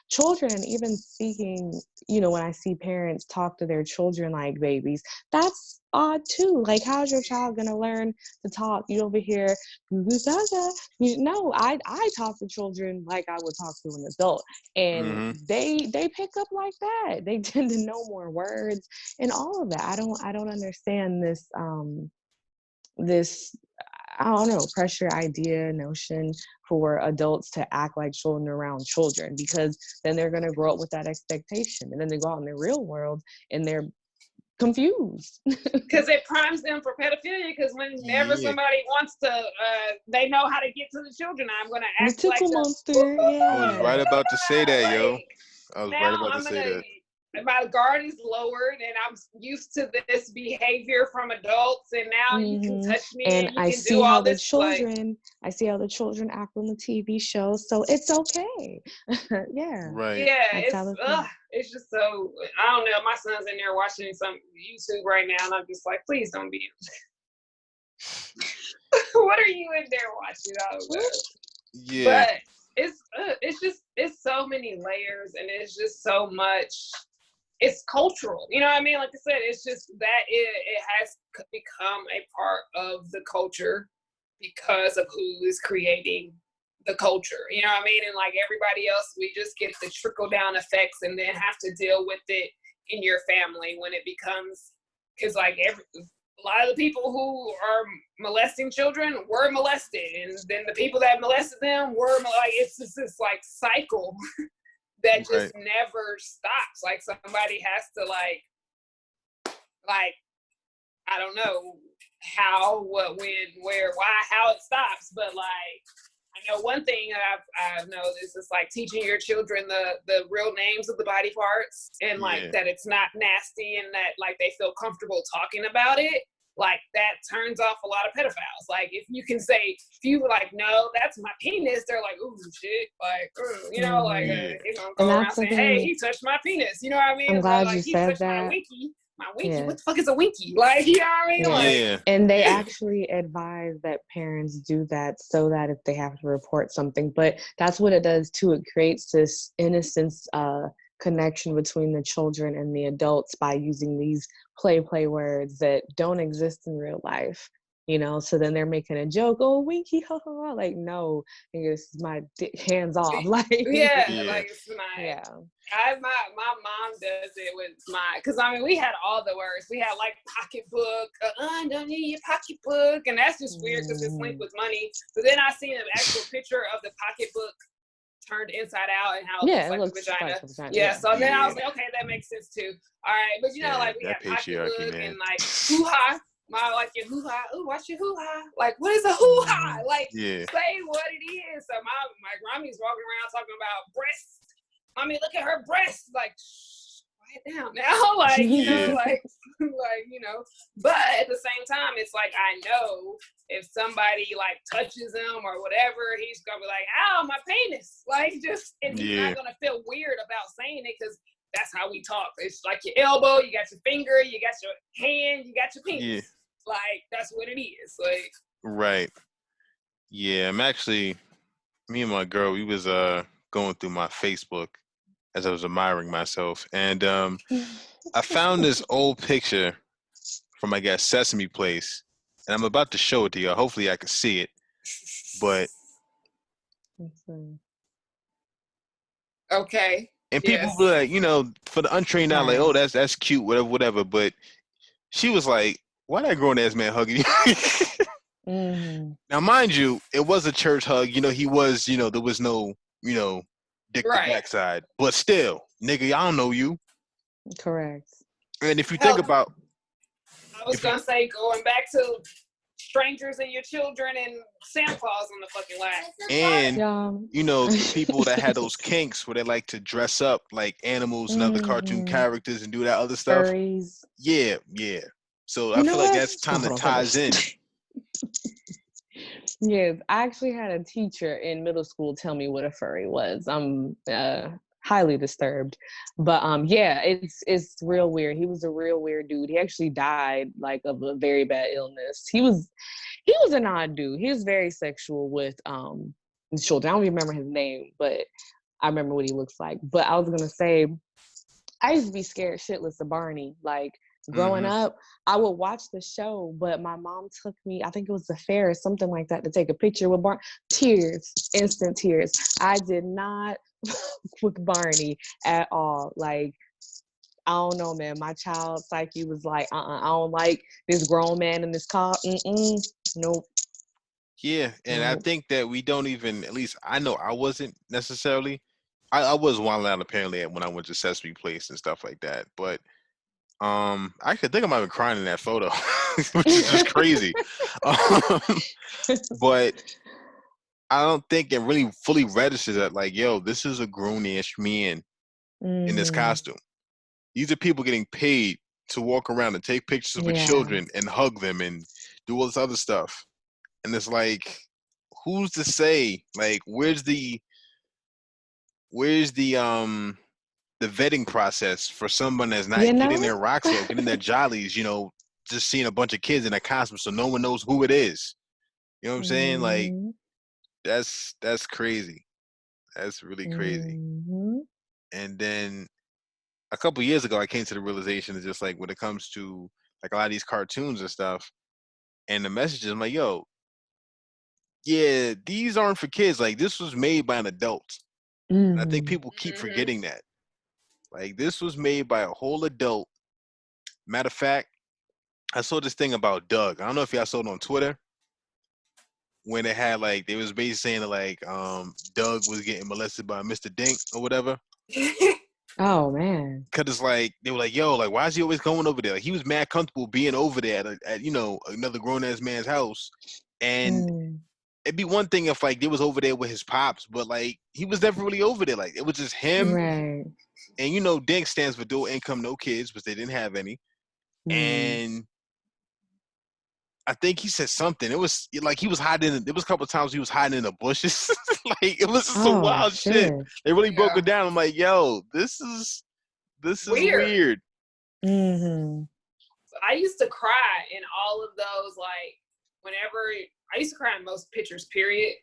children. Even speaking, when I see parents talk to their children like babies, that's odd too. Like, how's your child gonna learn to talk? You over here, no, I talk to children like I would talk to an adult, and they pick up like that. They tend to know more words and all of that. I don't understand this this, I don't know, pressure idea notion for adults to act like children around children, because then they're going to grow up with that expectation, and then they go out in the real world and they're confused. Because it primes them for pedophilia, because whenever somebody wants to, they know how to get to the children. I'm going to act like monster. Yeah. I was right about to say that, yo. I was right about to say that. My guard is lowered, and I'm used to this behavior from adults, and now you can touch me, and you I can see do how all the this. Children, I see how the children act on the TV show, so it's okay. Yeah. Right. Yeah, it's just so, I don't know. My son's in there watching some YouTube right now, and I'm just like, please don't be. What are you in there watching? I don't know. Yeah. But it's so many layers, and it's just so much. It's cultural, you know what I mean? Like I said, it's just that it has become a part of the culture because of who is creating the culture, you know what I mean? And like everybody else, we just get the trickle down effects, and then have to deal with it in your family when it becomes, because like a lot of the people who are molesting children were molested, and then the people that molested them were like, it's just this like cycle that just never stops. Like, somebody has to like I don't know how, what, when, where, why, how it stops, but like I know one thing I've noticed is like teaching your children the real names of the body parts, and like that it's not nasty, and that like they feel comfortable talking about it. Like, that turns off a lot of pedophiles. Like, if you can say, if you like, no, that's my penis, they're like, ooh, shit, like, ooh, you know, like, you know, go around saying, hey, he touched my penis, you know what I mean? I'm glad like, you he said touched that. My winky, what the fuck is a winky? Like, you know what I mean? Like, and they actually advise that parents do that, so that if they have to report something, but that's what it does too. It creates this innocence connection between the children and the adults by using these play words that don't exist in real life, so then they're making a joke, oh, winky, ha ha, like, no, it's my hands off, like, like, it's my, my mom does it with because I mean, we had all the words. We had like pocketbook, don't need your pocketbook, and that's just weird because it's linked with money. But then I seen an actual picture of the pocketbook turned inside out, and how it looks like a vagina. So then I was like, okay, that makes sense too. All right, but like, we have pocketbook and like hoo-ha. Like, your hoo-ha, ooh, watch your hoo-ha. Like, what is a hoo-ha? Like, say what it is. So my Grammy's walking around talking about breasts. Mommy, look at her breasts. Like, shh, quiet down now. Like, like, but at the same time, it's like, I know if somebody like touches him or whatever, he's gonna be like, ow, my penis. Like, just, and he's not gonna feel weird about saying it, because that's how we talk. It's like your elbow, you got your finger, you got your hand, you got your penis. Like, that's what it is. Like, right. Yeah, I'm actually, me and my girl, we was going through my Facebook as I was admiring myself, and I found this old picture from, I guess, Sesame Place, and I'm about to show it to you. Hopefully I can see it, but okay. And people be like, for the untrained eye, like, oh, that's cute, whatever. But she was like, why that grown ass man hugging you? Now, mind you, it was a church hug. He was, there was no, dick to backside. But still, nigga, I don't know you. Correct. And if you think about, I was gonna say, going back to strangers and your children and Santa Claus on the fucking lap. And you know, the people that had those kinks where they like to dress up like animals and other cartoon characters and do that other stuff. Furries. Yeah. So I feel like that's kind of ties in. Yes, I actually had a teacher in middle school tell me what a furry was. I'm highly disturbed, but yeah, it's real weird. He was a real weird dude. He actually died like of a very bad illness. He was an odd dude. He was very sexual with children. I don't remember his name, but I remember what he looks like. But I was gonna say, I used to be scared shitless of Barney. Like growing up, I would watch the show, but my mom took me, I think it was the fair or something like that, to take a picture with Barney. Tears, instant tears. I did not with Barney at all. Like, I don't know, man. My child psyche was like, I don't like this grown man in this car. Nope. Yeah, and I think that we don't even, at least I know I wasn't necessarily. I was wilding out apparently when I went to Sesame Place and stuff like that, but I could think I might have been crying in that photo, which is just crazy. But I don't think it really fully registers that, like, yo, this is a grown-ish man in this costume. These are people getting paid to walk around and take pictures with children and hug them and do all this other stuff. And it's like, who's to say, like, where's the vetting process for someone that's not getting their rocks off, getting their jollies, you know, just seeing a bunch of kids in a costume so no one knows who it is. You know what I'm saying? Like, that's crazy. That's really crazy. And then a couple years ago, I came to the realization that just like when it comes to like a lot of these cartoons and stuff and the messages, I'm like, yo, yeah, these aren't for kids. Like, this was made by an adult. And I think people keep forgetting that. Like, this was made by a whole adult. Matter of fact, I saw this thing about Doug. I don't know if y'all saw it on Twitter. When it had like, they was basically saying that like Doug was getting molested by Mr. Dink or whatever. Oh man. Cause it's like, they were like, yo, like, why is he always going over there? Like, he was mad comfortable being over there at you know, another grown ass man's house. And it'd be one thing if like they was over there with his pops, but like he was never really over there. Like, it was just him. Right. And you know, DINK stands for dual income, no kids, but they didn't have any. And I think he said something. It was like he was hiding. There was a couple of times he was hiding in the bushes. Like, it was just some wild shit. They really broke it down. I'm like, yo, this is weird. I used to cry in all of those, like, whenever I used to cry in most pictures, period.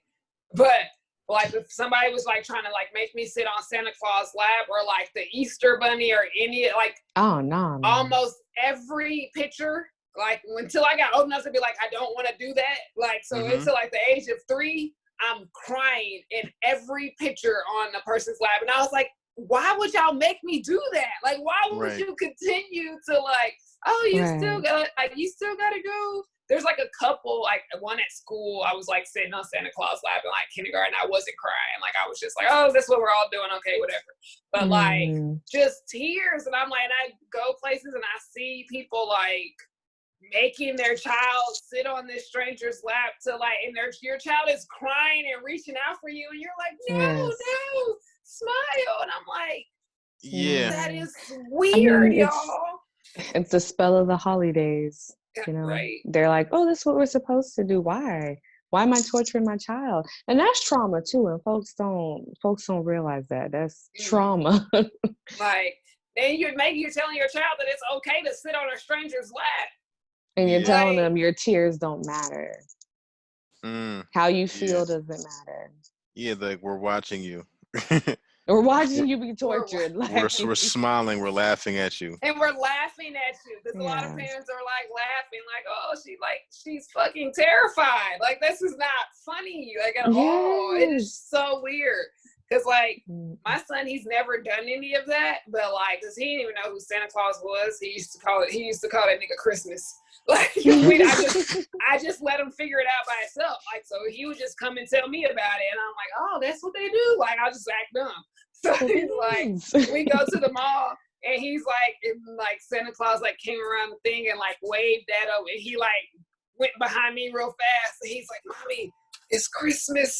But like if somebody was like trying to like make me sit on Santa Claus' lap or like the Easter Bunny or any, like, almost every picture, like until I got old enough to be like, I don't want to do that. Like, so until like the age of 3, I'm crying in every picture on a person's lap. And I was like, why would y'all make me do that? Like, why would you continue to like, oh, you still gotta go. There's like a couple, like one at school, I was like sitting on Santa Claus' lap in like kindergarten. I wasn't crying. Like, I was just like, oh, that's what we're all doing. Okay, whatever. But like just tears. And I'm like, and I go places and I see people like making their child sit on this stranger's lap to like, and your child is crying and reaching out for you. And you're like, no, smile. And I'm like, that is weird, y'all. It's the spell of the holidays. You know, they're like, oh, that's what we're supposed to do. Why am I torturing my child? And that's trauma too. And folks don't realize that that's trauma. Like, then you're telling your child that it's okay to sit on a stranger's lap. And you're telling them your tears don't matter. How you feel doesn't matter. Yeah, like, we're watching you. We're watching you be tortured. We're smiling, we're laughing at you. And we're laughing at you. Because a lot of parents are like laughing, like, oh, she's fucking terrified. Like, this is not funny. Like, at all. It is so weird. Because, like, my son, he's never done any of that. But, like, because he didn't even know who Santa Claus was. He used to call that nigga Christmas. Like, I just let him figure it out by himself. Like, so he would just come and tell me about it. And I'm like, oh, that's what they do. Like, I'll just act dumb. So he's like, we go to the mall. And he's like, Santa Claus, like, came around the thing and, like, waved at him. And he, like, went behind me real fast. And he's like, "Mommy, it's Christmas."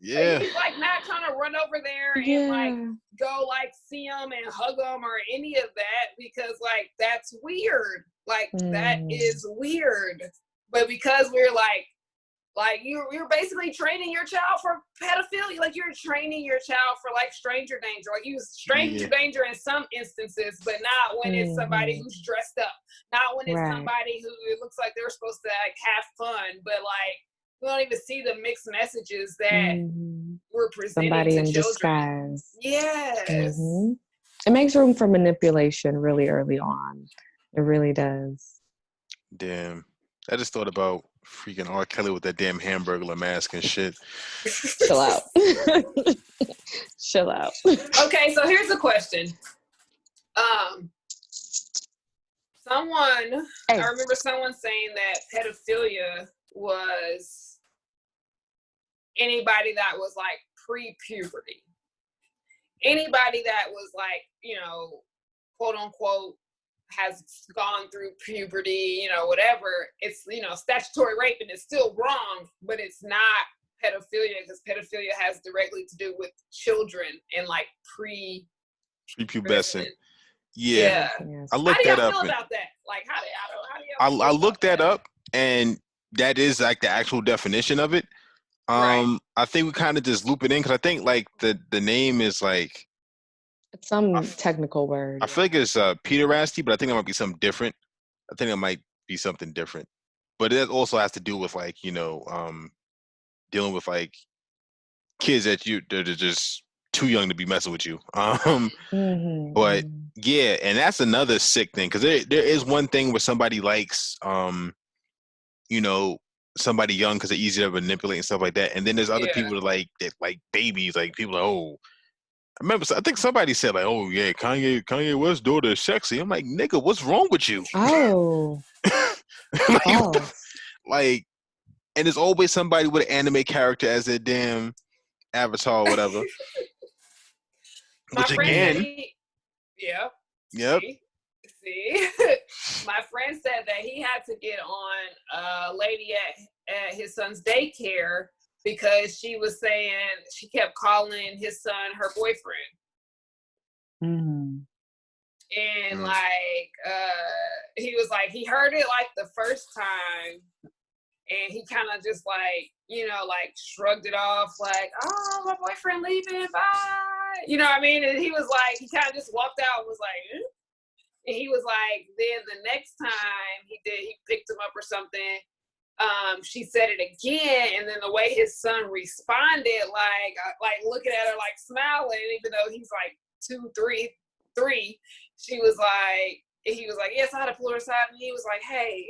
Yeah. He's like not trying to run over there and like go like see him and hug him or any of that, because like that's weird. Like that is weird. But because we're like you're basically training your child for pedophilia. Like you're training your child for like stranger danger. Like you stranger danger in some instances, but not when it's somebody who's dressed up. Not when it's somebody who it looks like they're supposed to like have fun, but like we don't even see the mixed messages that we're presenting somebody to in children. disguise. Yes. It makes room for manipulation really early on. It really does. Damn. I just thought about freaking R. Kelly with that damn Hamburglar mask and shit. Chill out. Chill out. Okay, so here's a question. I remember someone saying that pedophilia was anybody that was like pre-puberty. Anybody that was like, you know, quote unquote, has gone through puberty, you know, whatever. It's, you know, statutory rape and it's still wrong, but it's not pedophilia because pedophilia has directly to do with children and like prepubescent. Yeah. I looked that up. How do y'all feel about that? Like, how do y'all I looked that up, and that is like the actual definition of it. Right. I think we kind of just loop it in because I think like the name is like it's some technical word. I feel like it's pederasty, but I think it might be something different. I think it might be something different, but it also has to do with like, you know, dealing with like kids that they're just too young to be messing with you. But yeah, and that's another sick thing because there is one thing where somebody likes you know, somebody young because they're easy to manipulate and stuff like that, and then there's other people that like babies, like people like, oh, I think somebody said like, oh yeah, Kanye West's daughter is sexy. I'm like, nigga, what's wrong with you? Like, and there's always somebody with an anime character as their damn avatar or whatever. Which again, yep. See? My friend said that he had to get on a lady at his son's daycare because she was saying she kept calling his son her boyfriend. And like he was like, he heard it like the first time and he kind of just like, you know, like shrugged it off like, oh, my boyfriend leaving, bye. You know what I mean? And he was like, he kind of just walked out and was like, and he was like, then the next time he picked him up or something. She said it again, and then the way his son responded, like looking at her, like smiling, even though he's like 2, 3, he was like, yes, I had to pull her aside, and he was like, hey,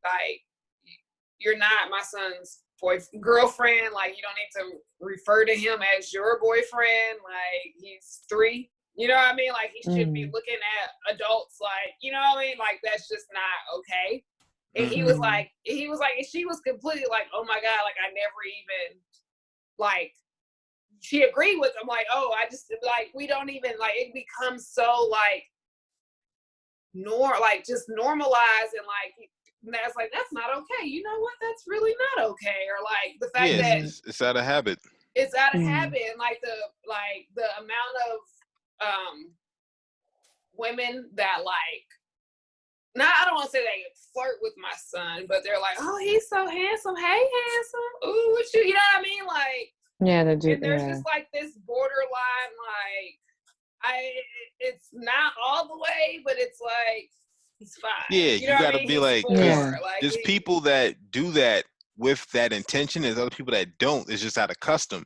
like, you're not my son's girlfriend, like, you don't need to refer to him as your boyfriend, like, he's 3. You know what I mean? Like, he should be looking at adults like, you know what I mean? Like, that's just not okay. And he was like, and she was completely like, oh my God, like, I never even, like, she agreed with him. Like, oh, I just, like, we don't even, like, it becomes so, like, just normalized and, like, that's like, that's not okay. You know what? That's really not okay. Or, like, the fact that it's out of habit. It's out of habit. And, like, the amount of, women that like, I don't want to say they flirt with my son, but they're like, oh, he's so handsome. Hey, handsome. Ooh, what you know what I mean? Like, they do. And there's just like this borderline, like, it's not all the way, but it's like, he's fine. Yeah, you know gotta be like, like, there's people that do that with that intention. There's other people that don't. It's just out of custom.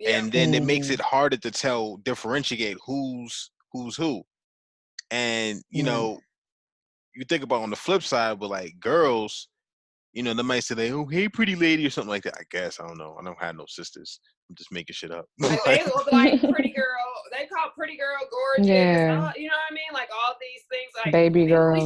And then it makes it harder to differentiate who's who. And, you know, you think about on the flip side with like girls, you know, they might say, oh, hey, pretty lady or something like that. I guess, I don't know. I don't have no sisters. I'm just making shit up. Like, they look like pretty girl. They call pretty girl gorgeous. You know what I mean? Like all these things. Like baby girl.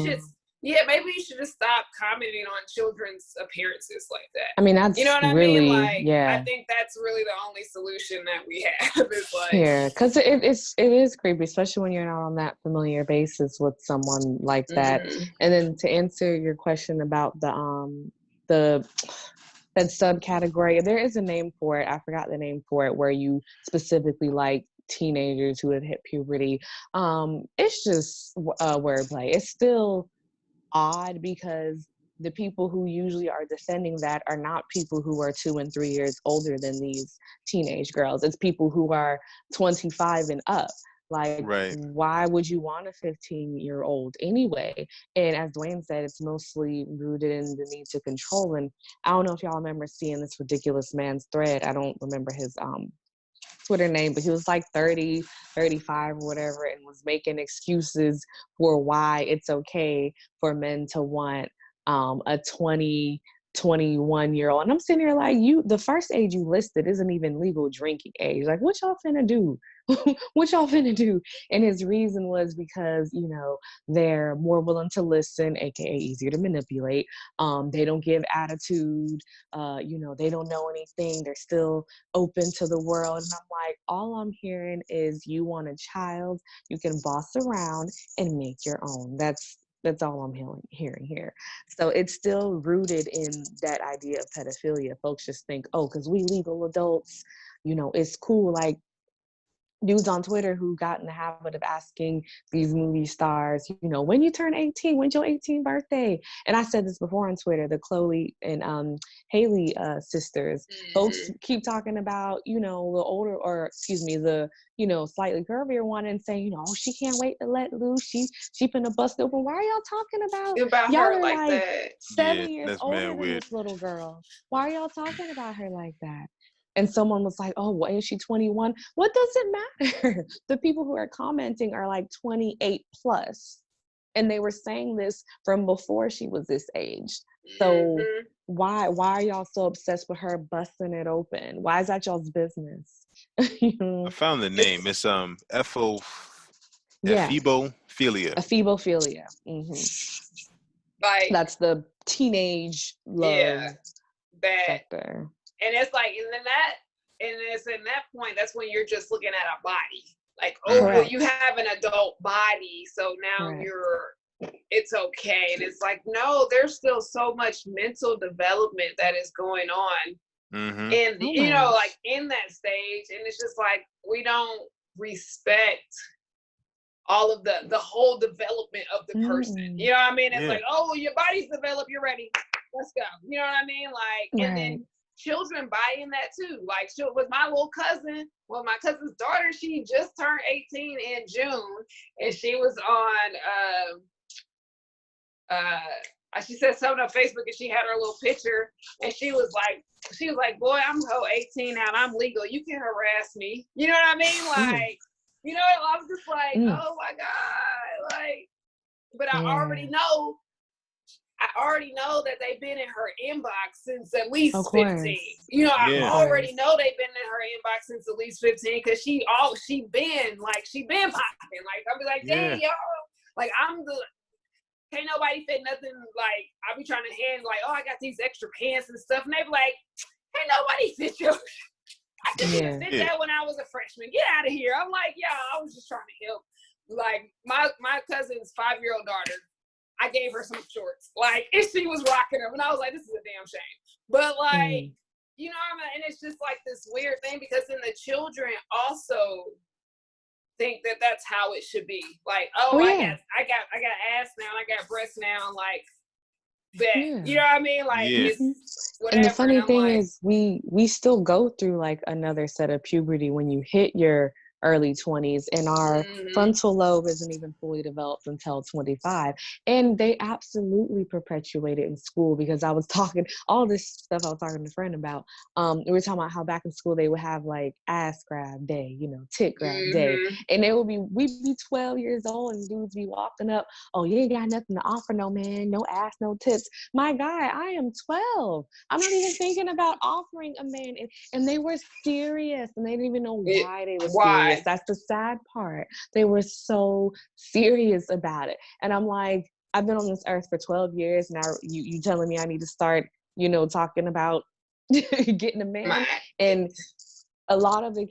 Yeah, maybe you should just stop commenting on children's appearances like that. I mean, that's you know what really, I mean? Like, yeah. I think that's really the only solution that we have. Is like, yeah, because it is creepy, especially when you're not on that familiar basis with someone like that. And then to answer your question about the that subcategory, there is a name for it. I forgot the name for it, where you specifically like teenagers who had hit puberty. It's just wordplay. It's still odd because the people who usually are defending that are not people who are 2 and 3 years older than these teenage girls. It's people who are 25 and up. Like, right. why would you want a 15-year-old anyway? And as Dwayne said, it's mostly rooted in the need to control. And I don't know if y'all remember seeing this ridiculous man's thread. I don't remember his Twitter name, but he was like 30, 35 or whatever, and was making excuses for why it's okay for men to want a 20, 21-year-old. And I'm sitting here like, the first age you listed isn't even legal drinking age. Like, what y'all finna do? What y'all finna do? And his reason was because, they're more willing to listen, aka easier to manipulate. They don't give attitude. They don't know anything. They're still open to the world. And I'm like, all I'm hearing is you want a child you can boss around and make your own. That's all I'm hearing here. So it's still rooted in that idea of pedophilia. Folks just think, oh, because we legal adults, it's cool. Like, dudes on Twitter who got in the habit of asking these movie stars, when you turn 18, when's your 18th birthday? And I said this before on Twitter, the Chloe and Haley sisters. Folks keep talking about, the older, or excuse me, the, slightly curvier one, and saying, she can't wait to let loose. She finna bust open. Why are y'all talking about y'all her are like that? 7 years that's older mad than weird. this little girl. Why are y'all talking about her like that? And someone was like, oh, well, is she 21? What does it matter? The people who are commenting are like 28 plus. And they were saying this from before she was this age. So why are y'all so obsessed with her busting it open? Why is that y'all's business? I found the name. It's Yeah. ephebophilia. Ephebophilia. Like, that's the teenage love sector. And it's like, and it's in that point, that's when you're just looking at a body. Like, well, you have an adult body, so now it's okay. And it's like, no, there's still so much mental development that is going on. And, like in that stage. And it's just like, we don't respect all of the whole development of the person. You know what I mean? It's like, oh, your body's developed, you're ready. Let's go. You know what I mean? Like, and then children buy in that too. Like, with my little cousin, my cousin's daughter, she just turned 18 in June, and she was on she said something on Facebook, and she had her little picture, and she was like, boy, I'm 18 now and I'm legal, you can harass me. You know what I mean? Like, I was just like, oh my God, like, but I already know that they've been in her inbox since at least 15. I already know they've been in her inbox since at least 15, because she been popping. Like, I'll be like, dang, y'all, like, can't nobody fit nothing. Like, I'll be trying to hand, like, oh, I got these extra pants and stuff, and they be like, can't nobody fit your I couldn't even fit that when I was a freshman. Get out of here. I'm like, I was just trying to help. Like, my cousin's 5-year-old daughter, I gave her some shorts. Like, if she was rocking them, and I was like, this is a damn shame. But like, and it's just like this weird thing, because then the children also think that that's how it should be. Like, I got ass now, I got breasts now, like, that. You know what I mean? Like, it's whatever. And the funny thing is, we still go through like another set of puberty when you hit your early 20s, and our frontal lobe isn't even fully developed until 25. And they absolutely perpetuate it in school, because I was talking all this stuff I was talking to a friend about. We were talking about how back in school they would have like ass grab day, tit grab day, and we'd be 12 years old, and dudes be walking up, oh, you ain't got nothing to offer, no man, no ass, no tits. My guy, I am 12. I'm not even thinking about offering a man. And they were serious, and they didn't even know why they were serious. That's the sad part. They were so serious about it. And I'm like, I've been on this earth for 12 years now. You telling me I need to start, talking about getting a man. And a lot of the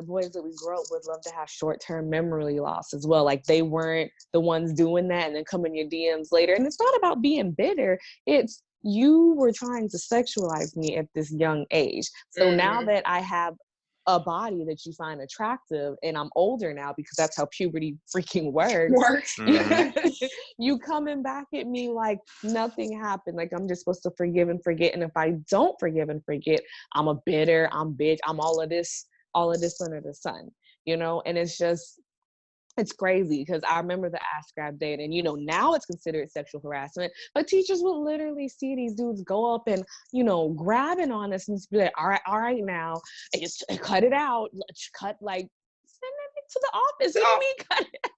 boys that we grew up with love to have short-term memory loss as well. Like they weren't the ones doing that and then come in your DMs later. And it's not about being bitter. It's you were trying to sexualize me at this young age. So now that I have a body that you find attractive and I'm older now, because that's how puberty freaking works. You coming back at me like nothing happened, like I'm just supposed to forgive and forget, and if I don't forgive and forget, I'm a bitter, I'm bitch, I'm all of this under the sun, and it's crazy because I remember the ass grab date, and now it's considered sexual harassment, but teachers will literally see these dudes go up and grabbing on us and just be like, all right now, and just cut it out, send it to the office. What do you mean cut it?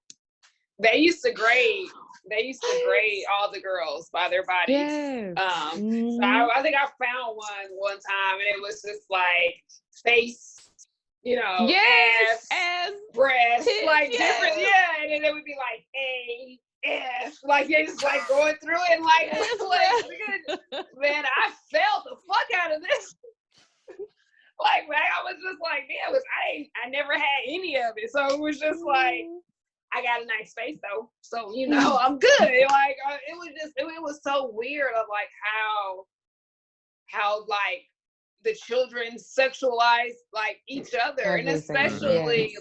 They used to grade all the girls by their bodies. Yes. So I think I found one time, and it was just like face, ass, breast, like different, and then it would be like A, F, like they just like going through it, like man, I felt the fuck out of this. Like, man, I was just like, I never had any of it, so it was just like, I got a nice face though, so I'm good. Like, it was so weird of like how like the children sexualize like each other, and especially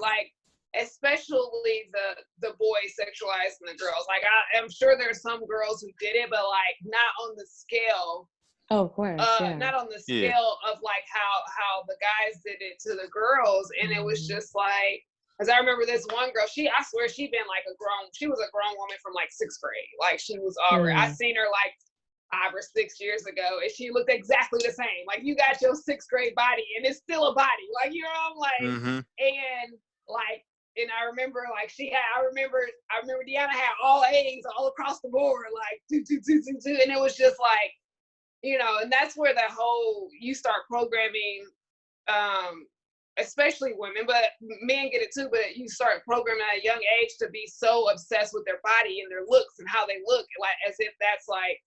the boys sexualizing the girls. Like I'm sure there's some girls who did it, but like not on the scale. Oh, of course. Not on the scale of like how the guys did it to the girls, and it was just like, because I remember this one girl. I swear she'd been like she was a grown woman from like 6th grade. Like she was already. I seen her like 5 or 6 years ago, and she looked exactly the same. Like you got your 6th grade body, and it's still a body. Like I'm like, and like, and I remember like I remember Deanna had all A's all across the board, like 2, 2, 2, 2, 2, and it was just like, and that's where the whole you start programming, especially women, but men get it too. But you start programming at a young age to be so obsessed with their body and their looks and how they look, like as if that's like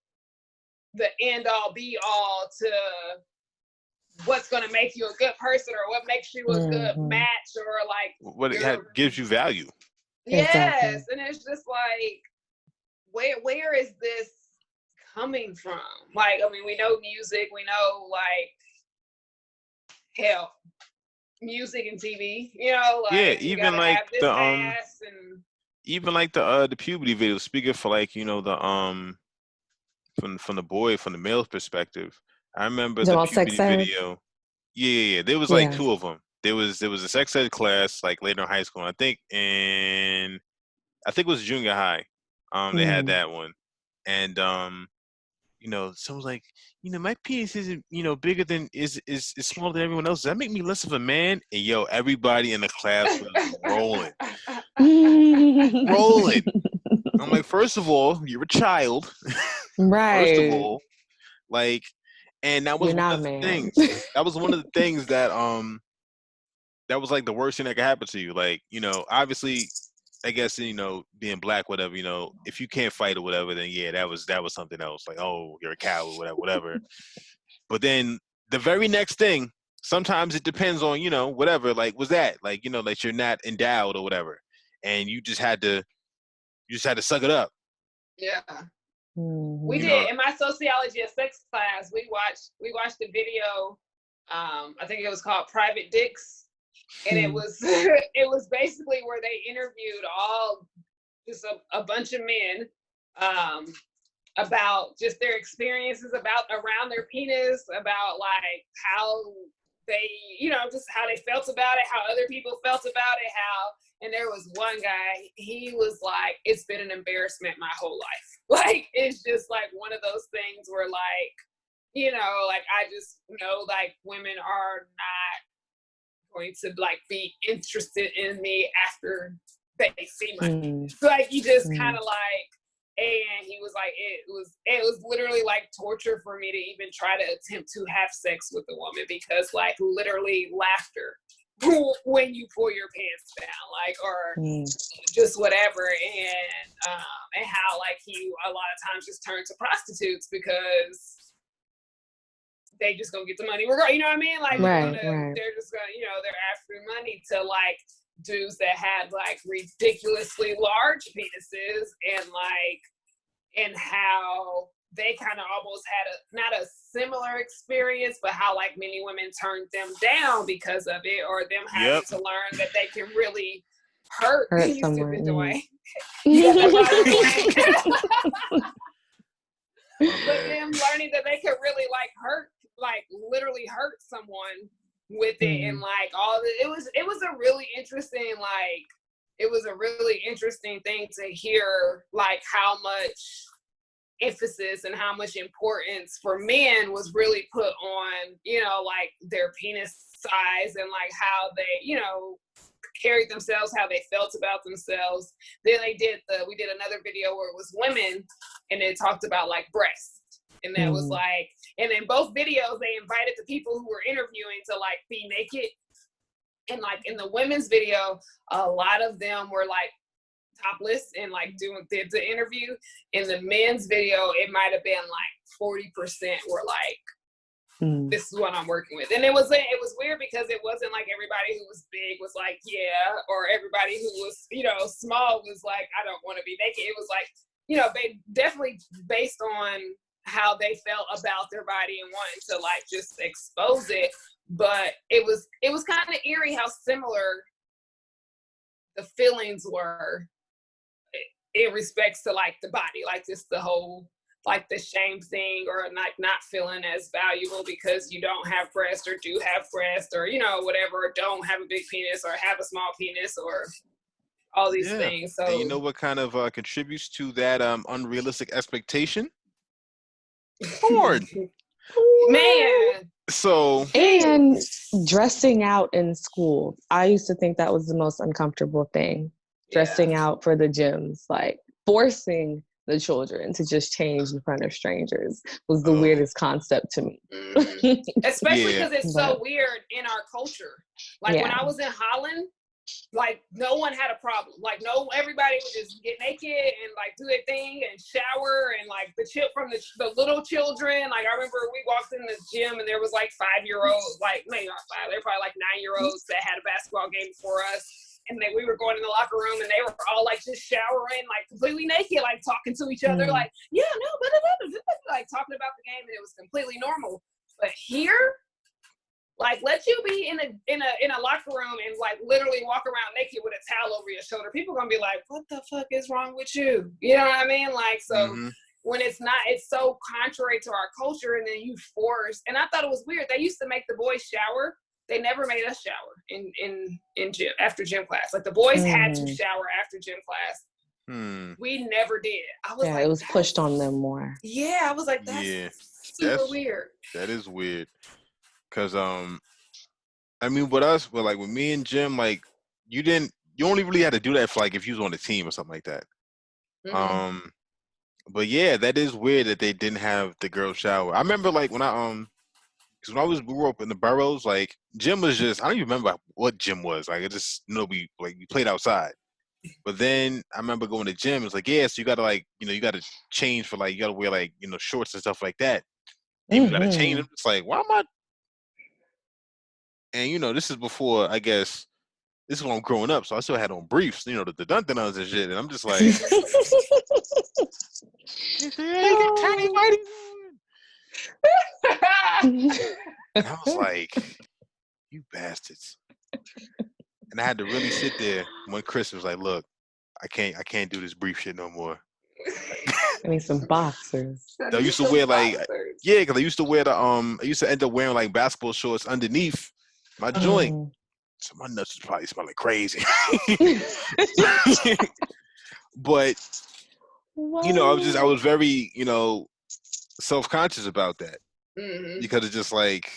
the end all be all to what's going to make you a good person or what makes you a good match or like what gives you value. Yes. Exactly. And it's just like, where is this coming from? Like, I mean, we know music, we know like hell, music and TV, like even like even like the puberty video, speaking for like, from the male's perspective, I remember the puberty video. Yeah. There was like 2 of them. There was a sex ed class like later in high school. I think it was junior high. They had that one, and someone's like, my penis isn't bigger than is smaller than everyone else. Does that make me less of a man? And everybody in the class was rolling. I'm like, first of all, you're a child. Right. First of all, like, and that was one of the things. That was one of the things that that was like the worst thing that could happen to you. Like, obviously, I guess, being black, whatever, if you can't fight or whatever, then that was something else. Like, oh, you're a coward, whatever. But then the very next thing, sometimes it depends on, whatever. Like, was that like, like you're not endowed or whatever, and you just had to suck it up. Yeah. We did in my sociology of sex class. We watched the video. I think it was called Private Dicks, and it was basically where they interviewed just a bunch of men about just their experiences around their penis, about like how they, just how they felt about it, how other people felt about it, and there was one guy, he was like, it's been an embarrassment my whole life. Like, it's just like one of those things where like, like I just know like women are not going to like be interested in me after they see my so like you just kind of like, and he was like, it was literally like torture for me to even try to attempt to have sex with a woman, because like literally laughter when you pull your pants down, like, or just whatever, and how like he a lot of times just turn to prostitutes because they just gonna get the money. You know what I mean? Like, they're just gonna, they're after money to like dudes that had like ridiculously large penises, and how they kind of almost had not a similar experience, but how like many women turned them down because of it, or them having to learn that they can really hurt someone. Dwayne. You got that problem, Dwayne? But them learning that they could really like hurt, like literally hurt someone with it, and like all the, it was a really interesting, like, it was a really interesting thing to hear, like how much emphasis and how much importance for men was really put on, like their penis size, and like how they, carried themselves, how they felt about themselves. Then we did another video where it was women, and it talked about like breasts. And that was like, and in both videos, they invited the people who were interviewing to like be naked. And like in the women's video, a lot of them were like topless and like did the interview. In the men's video, it might have been like 40% were like, this is what I'm working with. And it was weird because it wasn't like everybody who was big was like, yeah, or everybody who was, small was like, I don't want to be naked. It was like, they definitely based on how they felt about their body and wanting to like just expose it. But it was kind of eerie how similar the feelings were in respects to like the body, like just the whole, like the shame thing, or like not feeling as valuable because you don't have breasts, or do have breasts, or whatever, or don't have a big penis, or have a small penis, or all these things. So, and you know what kind of contributes to that unrealistic expectation? Porn. Man. So, and dressing out in school, I used to think that was the most uncomfortable thing. Dressing out for the gyms, like forcing the children to just change in front of strangers was the weirdest concept to me. Especially because it's so weird in our culture. Like when I was in Holland, like no one had a problem. Like everybody would just get naked and like do their thing and shower, and like the little children. Like I remember we walked in the gym and there was like 5-year-olds, like maybe not 5, they're probably like 9-year-olds that had a basketball game before us. And then we were going in the locker room and they were all like just showering, like completely naked, like talking to each other, like, yeah, no, like talking about the game, and it was completely normal. But here, like, let you be in a locker room and like literally walk around naked with a towel over your shoulder. People gonna be like, what the fuck is wrong with you? You know what I mean? Like, so when it's so contrary to our culture, and then you force. And I thought it was weird. They used to make the boys shower. They never made us shower in gym after gym class. Like the boys had to shower after gym class. We never did. I was like, it was pushed on them more. Yeah, I was like, that's super weird. That is weird. Cause I mean, with me and Jim, like you only really had to do that for like if you was on a team or something like that. But yeah, that is weird that they didn't have the girl shower. I remember like when we grew up in the boroughs, like gym was just, I don't even remember what gym was. Like it just, we played outside. But then I remember going to gym. It's like, so you gotta like, you gotta change for like, you gotta wear like, shorts and stuff like that. And you gotta change them. It's like, why am I? And this is before, I guess, this is when I'm growing up. So I still had on briefs, the dun-dun-duns and shit. And I'm just like, hey, tiny whitey. And I was like, you bastards. And I had to really sit there when Chris was like, look, I can't do this brief shit no more. I need some boxers. I used to wear like, because I used to wear I used to end up wearing like basketball shorts underneath my joint. So my nuts was probably smelling crazy. But, I was very, self-conscious about that. Because it's just like,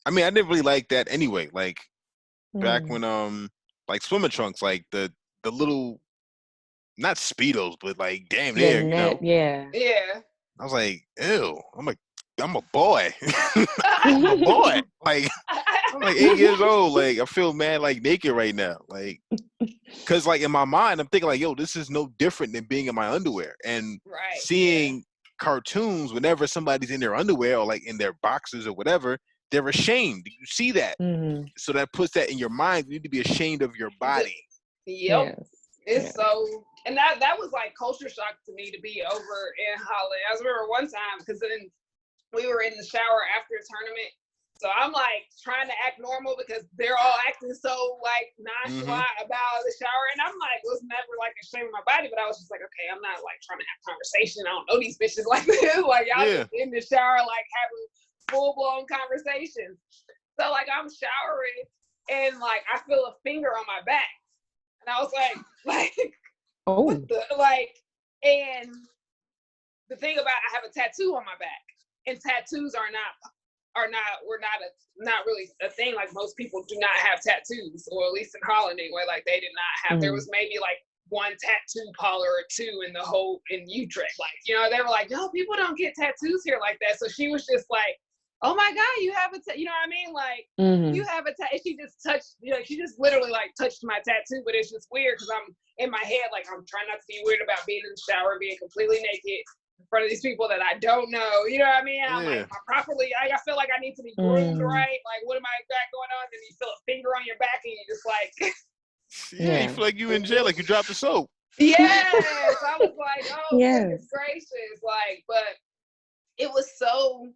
I mean, I didn't really like that anyway. Like back when like swimming trunks, like the little, not Speedos, but like damn near, Yeah. Yeah. I was like, ew. I'm like, I'm a boy. I'm a boy. Like I'm like 8 years old. Like I feel mad like naked right now. Like because like in my mind, I'm thinking like, yo, this is no different than being in my underwear and seeing cartoons whenever somebody's in their underwear or like in their boxers or whatever, they're ashamed. You see that. So that puts that in your mind. You need to be ashamed of your body. Yep. Yes. It's so, and that was like culture shock to me to be over in Holland. I remember one time because then we were in the shower after a tournament. So I'm like trying to act normal because they're all acting so like nonchalant about the shower. And I'm like, was never like ashamed of my body, but I was just like, okay, I'm not like trying to have conversation. I don't know these bitches like this. Like y'all just in the shower, like having full blown conversations. So like I'm showering and like I feel a finger on my back. And I was like, what the, like, and the thing about, I have a tattoo on my back and tattoos not really a thing. Like most people do not have tattoos, or at least in Holland anyway, like they did not have, there was maybe like one tattoo parlor or two in Utrecht. Like, you know, they were like, no, people don't get tattoos here like that. So she was just like, oh my God, you have a you know what I mean? Like, you have a tattoo. She just touched, you know, she just literally like touched my tattoo, but it's just weird because I'm in my head, like I'm trying not to be weird about being in the shower, being completely naked in front of these people that I don't know. You know what I mean? I'm like, I feel like I need to be groomed right. Like, what am I got going on? And you feel a finger on your back and you just like. You feel like you in jail, like you dropped the soap. Yes. I was like, oh, goodness gracious. Like, but it was so,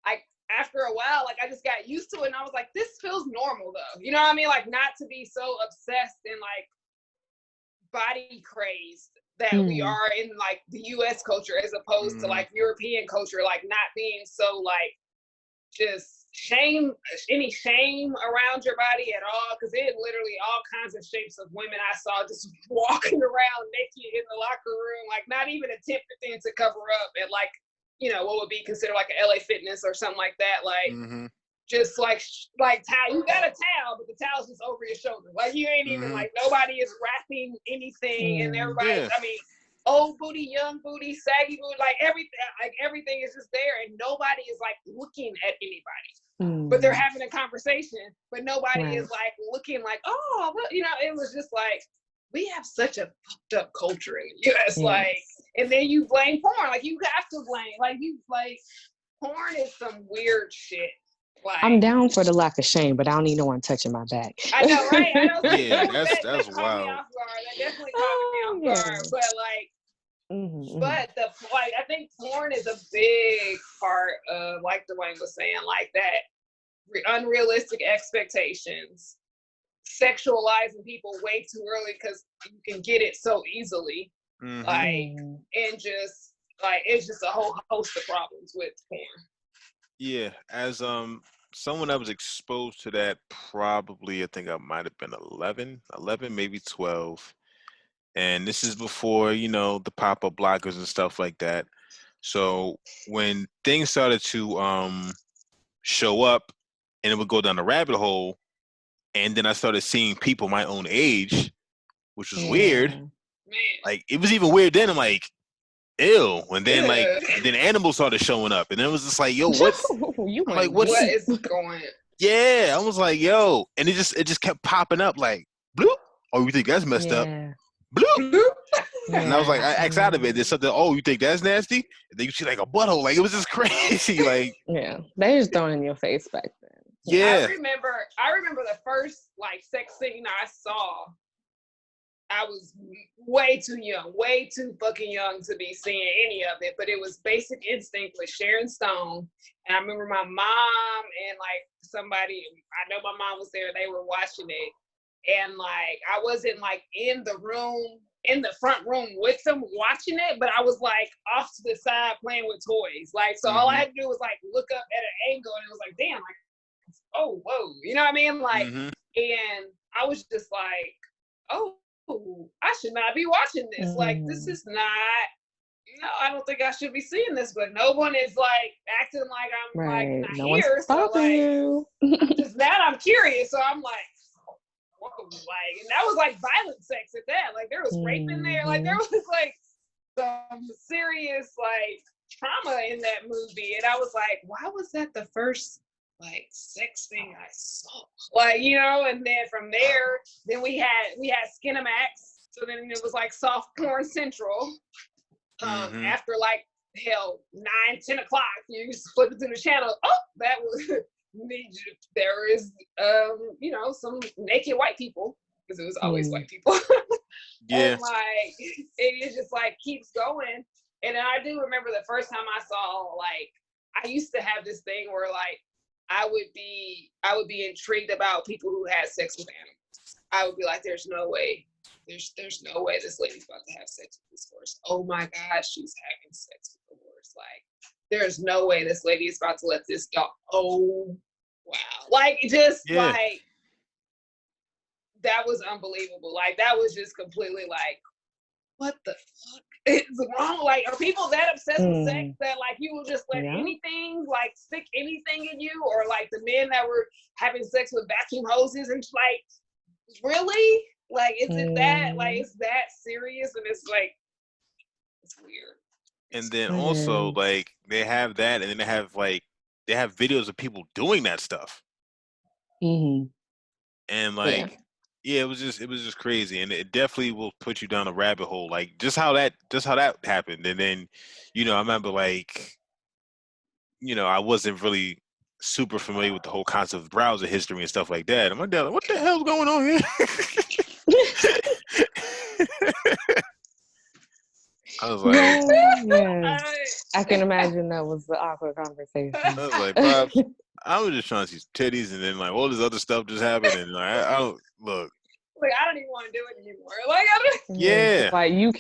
like, after a while, like I just got used to it and I was like, this feels normal though. You know what I mean? Like not to be so obsessed and like body crazy that we are in like the US culture as opposed to like European culture, like not being so like just any shame around your body at all. Cause it literally all kinds of shapes of women I saw just walking around naked in the locker room, like not even attempting to cover up at like, you know, what would be considered like an LA Fitness or something like that. Like just like towel, you got a towel, but the towel's just over your shoulder. Like you ain't even like, nobody is wrapping anything and everybody, I mean, old booty, young booty, saggy booty, like everything is just there and nobody is like looking at anybody. But they're having a conversation, but nobody is like looking like, oh, well, you know, it was just like, we have such a fucked up culture in the US, like, and then you blame porn, like you have to blame, like porn is some weird shit. Like, I'm down for the lack of shame, but I don't need no one touching my back. I know, right? I know. That's wild. That definitely caught me off guard. But like, but I think porn is a big part of, like Dwayne was saying, like that unrealistic expectations, sexualizing people way too early because you can get it so easily, like, and just like it's just a whole host of problems with porn. Yeah, as someone that was exposed to that, probably I think I might have been 11, maybe 12. And this is before, you know, the pop-up bloggers and stuff like that. So when things started to show up and it would go down the rabbit hole, and then I started seeing people my own age, which was weird. Man. Like it was even weird then. I'm like, ew. And then then animals started showing up, and it was just like, yo, what's what is going? Yeah, I was like, yo, and it just kept popping up like, bloop. Oh, you think that's messed up? Bloop. And I was like, I X out of it. There's something. Oh, you think that's nasty? And then you see like a butthole. Like it was just crazy. Like they just throwing in your face back then. Yeah, I remember the first like sex scene I saw. I was way too young, way too fucking young to be seeing any of it, but it was Basic Instinct with Sharon Stone. And I remember my mom and like somebody, I know my mom was there, they were watching it. And like, I wasn't like in the front room with them watching it, but I was like off to the side playing with toys. Like, so all I had to do was like look up at an angle and it was like, damn, like, oh, whoa. You know what I mean? Like, and I was just like, oh, I should not be watching this. Like, this is not, I don't think I should be seeing this, but no one is like acting like I'm like not no here. So like, now I'm curious. So I'm like, whoa, like, and that was like violent sex at that. Like there was rape in there. Like there was like some serious like trauma in that movie. And I was like, why was that the first like sex thing I saw? Like, you know, and then from there, then we had Skinamax. So then it was like soft porn central. After like 9-10 o'clock, you just flip it to the channel. Oh, that was there is you know, some naked white people, because it was always white people. Yeah. And like it just like keeps going. And then I do remember the first time I saw, like, I used to have this thing where like I would be intrigued about people who had sex with animals. I would be like, there's no way this lady's about to have sex with this horse. Oh my gosh, she's having sex with the horse. Like, there's no way this lady is about to let this dog. Oh wow. Like, just like, that was unbelievable. Like, that was just completely like, what the fuck is wrong? Like, are people that obsessed with sex that like you will just let anything like stick anything in you? Or like the men that were having sex with vacuum hoses, and like, really? Like, is it that, like, it's that serious? And it's like, it's weird. And then also, like, they have that, and then they have videos of people doing that stuff. And like, yeah, it was just crazy, and it definitely will put you down a rabbit hole, like just how that happened. And then, you know, I remember, like, you know, I wasn't really super familiar with the whole concept of browser history and stuff like that. And my dad, like, what the hell's going on here? I was like, I can imagine that was the awkward conversation. I was like, Pops, I was just trying to see titties, and then like all this other stuff just happened, and like, I don't look. Like, I don't even want to do it anymore. Like, I don't. Yeah. Like, you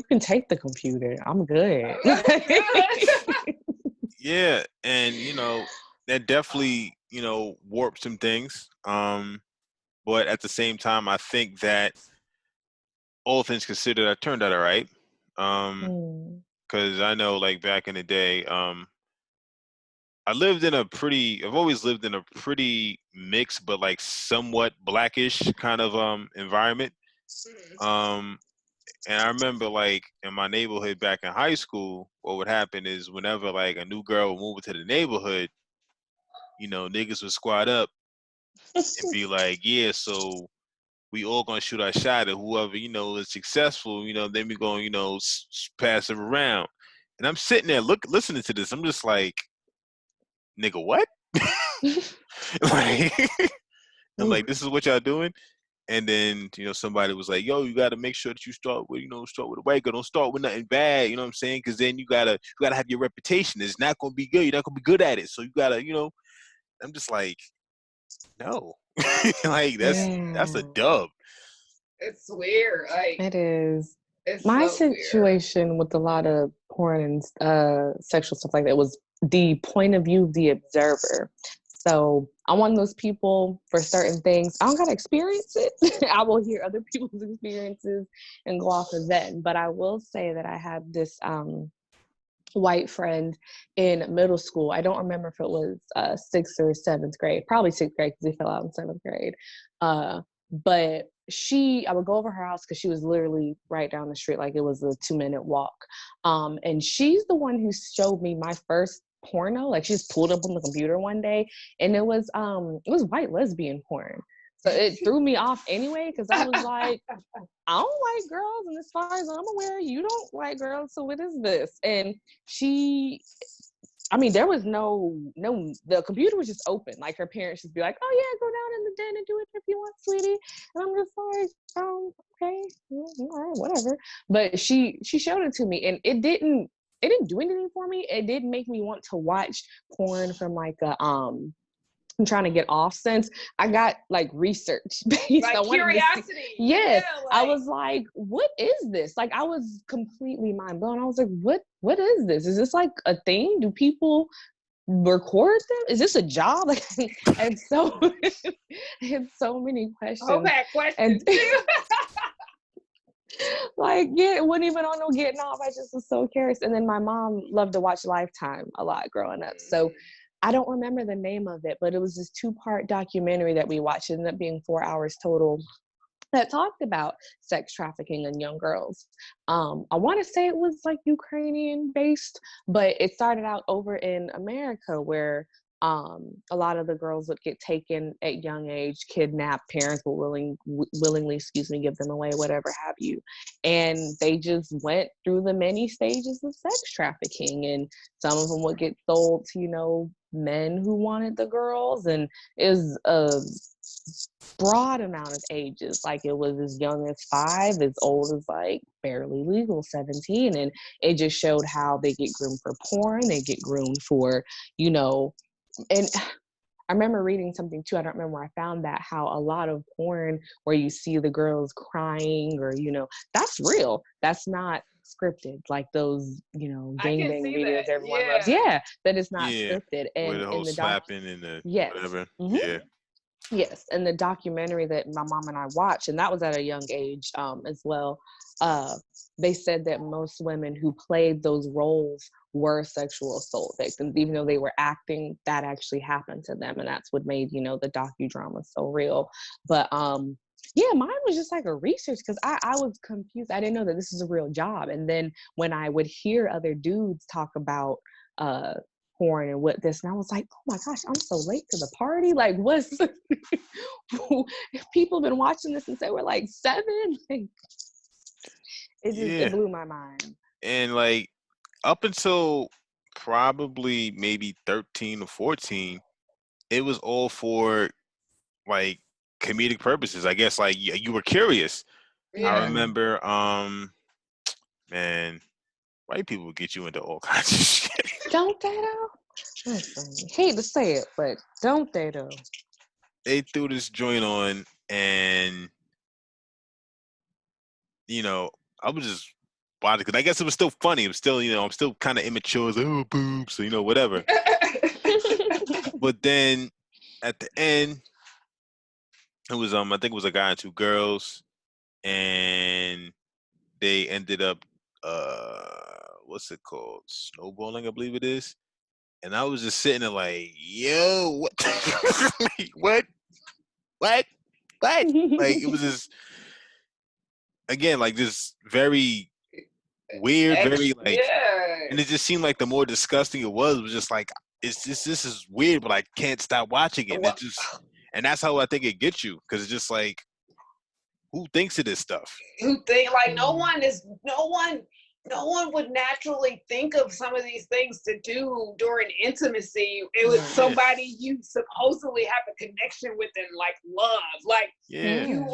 can take the computer. I'm good. Yeah, and you know, that definitely, you know, warped some things. But at the same time, I think that all things considered, I turned out all right. Because I know, like, back in the day, I've always lived in a pretty mixed but like somewhat blackish kind of environment. And I remember, like, in my neighborhood back in high school, what would happen is whenever like a new girl would move into the neighborhood, you know, niggas would squad up and be like, yeah, so we all gonna shoot our shot at whoever, you know, is successful, you know, then we gonna, you know, pass it around. And I'm sitting there listening to this. I'm just like, nigga, what? Like, I'm like, this is what y'all doing? And then, you know, somebody was like, yo, you got to make sure that you start with a white girl. Don't start with nothing bad. You know what I'm saying? Because then you gotta have your reputation. It's not going to be good. You're not going to be good at it. So you got to, you know, I'm just like, no. Like, that's a dub. It's weird. Like, it is. It's my so situation weird. with a lot of porn and sexual stuff like that was the point of view of the observer. So I'm one of those people, for certain things, I don't gotta experience it. I will hear other people's experiences and go off of that. But I will say that I had this white friend in middle school. I don't remember if it was 6th or 7th grade, probably 6th grade because he fell out in 7th grade. But I would go over her house because she was literally right down the street, like it was a 2-minute walk. And she's the one who showed me my first porno. Like, she just pulled up on the computer one day, and it was white lesbian porn. So it threw me off anyway, because I was like, I don't like girls, and as far as I'm aware, you don't like girls, so what is this? And there was no, the computer was just open. Like, her parents just be like, oh yeah, go down in the den and do it if you want, sweetie. And I'm just like, okay, all right, whatever. But she showed it to me, and it didn't do anything for me. It did make me want to watch porn from like I'm trying to get off, since I got like research based like on curiosity. Yes. Yeah, I was like, what is this? Like, I was completely mind blown. I was like, what is this? Is this like a thing? Do people record them? Is this a job? Like, and so I had so many questions. I've had questions too. Like, yeah, it wasn't even on no getting off. I just was so curious. And then my mom loved to watch Lifetime a lot growing up. So I don't remember the name of it, but it was this 2-part documentary that we watched. It ended up being 4 hours total. that talked about sex trafficking in young girls. I want to say it was like Ukrainian based, but it started out over in America where a lot of the girls would get taken at young age, kidnapped, parents would willingly, give them away, whatever have you. And they just went through the many stages of sex trafficking, and some of them would get sold to, men who wanted the girls, and it was a broad amount of ages. Like it was as young as 5, as old as like barely legal 17. And it just showed how they get groomed for porn, they get groomed for, and I remember reading something too, I don't remember where I found that, how a lot of porn where you see the girls crying or, that's real. That's not scripted, like those, gangbang videos that. everyone loves. Yeah, that is not Yeah. scripted. Where And the whole in the slapping and the yes. whatever. Mm-hmm. Yeah. Yes, and the documentary that my mom and I watched, and that was at a young age as well, they said that most women who played those roles were sexual assault victims, even though they were acting, that actually happened to them, and that's what made, the docudrama so real. But yeah, mine was just like a research, because I was confused. I didn't know that this is a real job. And then when I would hear other dudes talk about porn and what this, and I was like, oh my gosh, I'm so late to the party. Like, what's people been watching this since they were like 7? Like, it blew my mind. And like up until probably maybe 13 or 14, it was all for like comedic purposes. I guess like you were curious. Yeah. I remember, man, white people would get you into all kinds of shit. Don't they though? Listen, hate to say it, but don't they though? They threw this joint on, and I was just watching, because I guess it was still funny. It was still, I'm still kind of immature. I was like, oh, boobs, so whatever. But then at the end, it was I think it was a guy and 2 girls, and they ended up what's it called? Snowballing, I believe it is. And I was just sitting there like, yo, what? what? Like, it was just, again, like, just very weird, very like, and it just seemed like the more disgusting it was just like, it's just, this is weird, but I can't stop watching it. And it just, and that's how I think it gets you, because it's just like, who thinks of this stuff? Who think, like, no one would naturally think of some of these things to do during intimacy. It was somebody you supposedly have a connection with and like love. Like you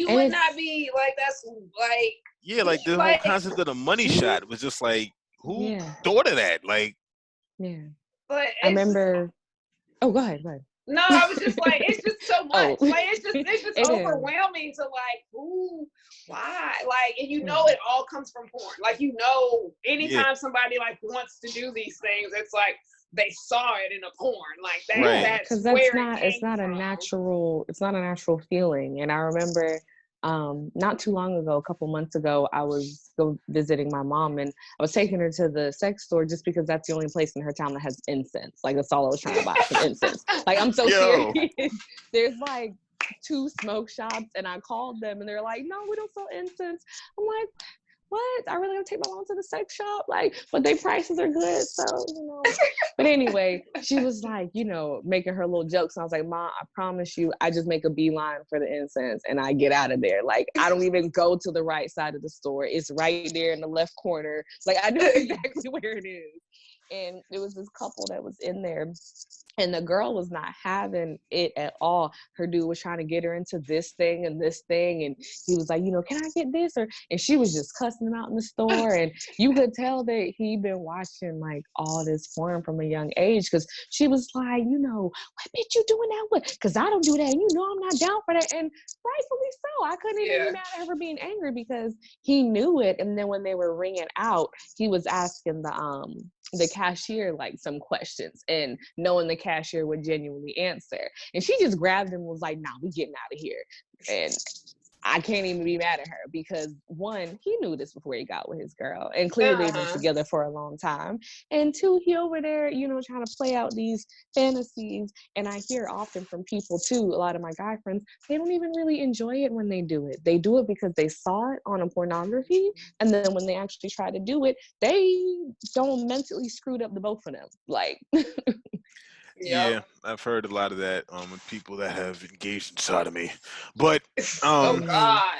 would not be like, that's like, like the whole concept of the money shot was just like, who thought of that? Like, but I remember. Oh, go ahead. No, I was just like, it's just so much. Like, it's just overwhelming to like, who, why, like, and it all comes from porn. Like, anytime somebody like wants to do these things, it's like they saw it in a porn. Like that's because it's not a natural feeling. And I remember not too long ago, a couple months ago, I was visiting my mom, and I was taking her to the sex store just because that's the only place in her town that has incense. Like, that's all I was trying to buy, some incense. Like, I'm so serious. There's like 2 smoke shops, and I called them and they're like, no, we don't sell incense. I'm like, what? I really gotta take my mom to the sex shop? Like, but their prices are good, so But anyway, she was like, making her little jokes. And I was like, Mom, I promise you, I just make a beeline for the incense and I get out of there. Like, I don't even go to the right side of the store. It's right there in the left corner. Like, I know exactly where it is. And it was this couple that was in there, and the girl was not having it at all. Her dude was trying to get her into this thing and this thing, and he was like, can I get this? And she was just cussing him out in the store, and you could tell that he'd been watching like all this porn from a young age, because she was like, what bitch you doing that with? Because I don't do that, and I'm not down for that. And rightfully so. I couldn't even be mad at her being angry, because he knew it. And then when they were ringing out, he was asking the cashier like some questions, and knowing the cashier would genuinely answer, and she just grabbed him and was like, nah, we getting out of here. And I can't even be mad at her because one, he knew this before he got with his girl, and clearly they've been together for a long time. And two, he over there, you know, trying to play out these fantasies. And I hear often from people too, a lot of my guy friends, they don't even really enjoy it when they do it. They do it because they saw it on a pornography, and then when they actually try to do it, they don't mentally screwed up the both of them. Like, Yeah, I've heard a lot of that with people that have engaged in sodomy, but oh God.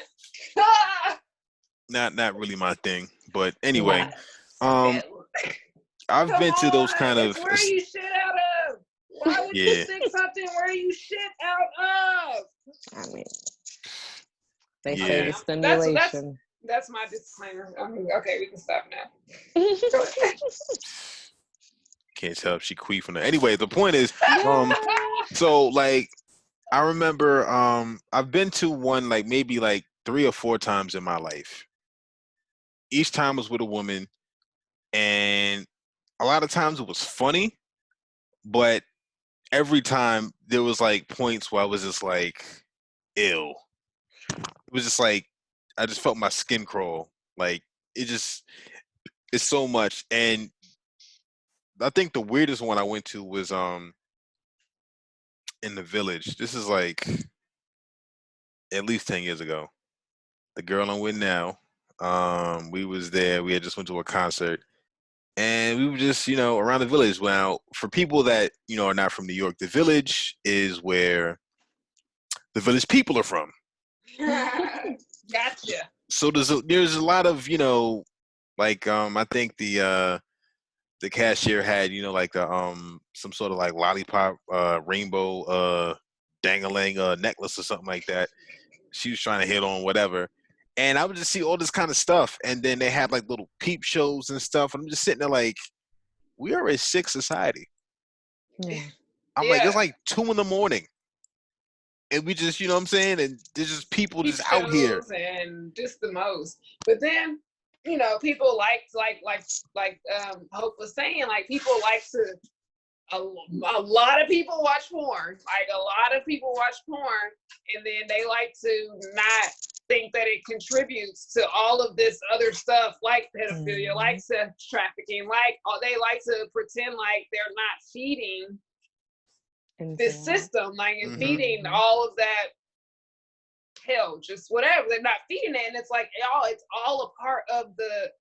not really my thing. But anyway, Come I've been to those on, kind it's of where you shit out of. Why would you stick something where you shit out of? I mean, they Yeah. say the stimulation. That's my disclaimer. Okay, we can stop now. Can't tell if she queefing or anyway. The point is, so like I remember I've been to one like maybe like 3 or 4 times in my life. Each time was with a woman, and a lot of times it was funny, but every time there was like points where I was just like, ew. It was just like I just felt my skin crawl. Like it's so much. And I think the weirdest one I went to was in the Village. This is like at least 10 years ago. The girl I'm with now, we was there. We had just went to a concert, and we were just, you know, around the Village. Now, for people that, you know, are not from New York, the Village is where the Village people are from. Gotcha. So there's a lot of, you know, like I think the cashier had, you know, like the some sort of like lollipop rainbow dangling necklace or something like that. She was trying to hit on whatever. And I would just see all this kind of stuff. And then they had like little peep shows and stuff. And I'm just sitting there like, we are a sick society. Yeah. I'm like, it's like 2 a.m. And we just, you know what I'm saying? And there's just people peep just out here. And just the most. But then, you know, people like Hope was saying, like people like to a lot of people watch porn. Like a lot of people watch porn, and then they like to not think that it contributes to all of this other stuff, like pedophilia, like sex trafficking, like they like to pretend like they're not feeding this system, like and feeding all of that hell, just whatever. They're not feeding it, and it's like it's all a part of the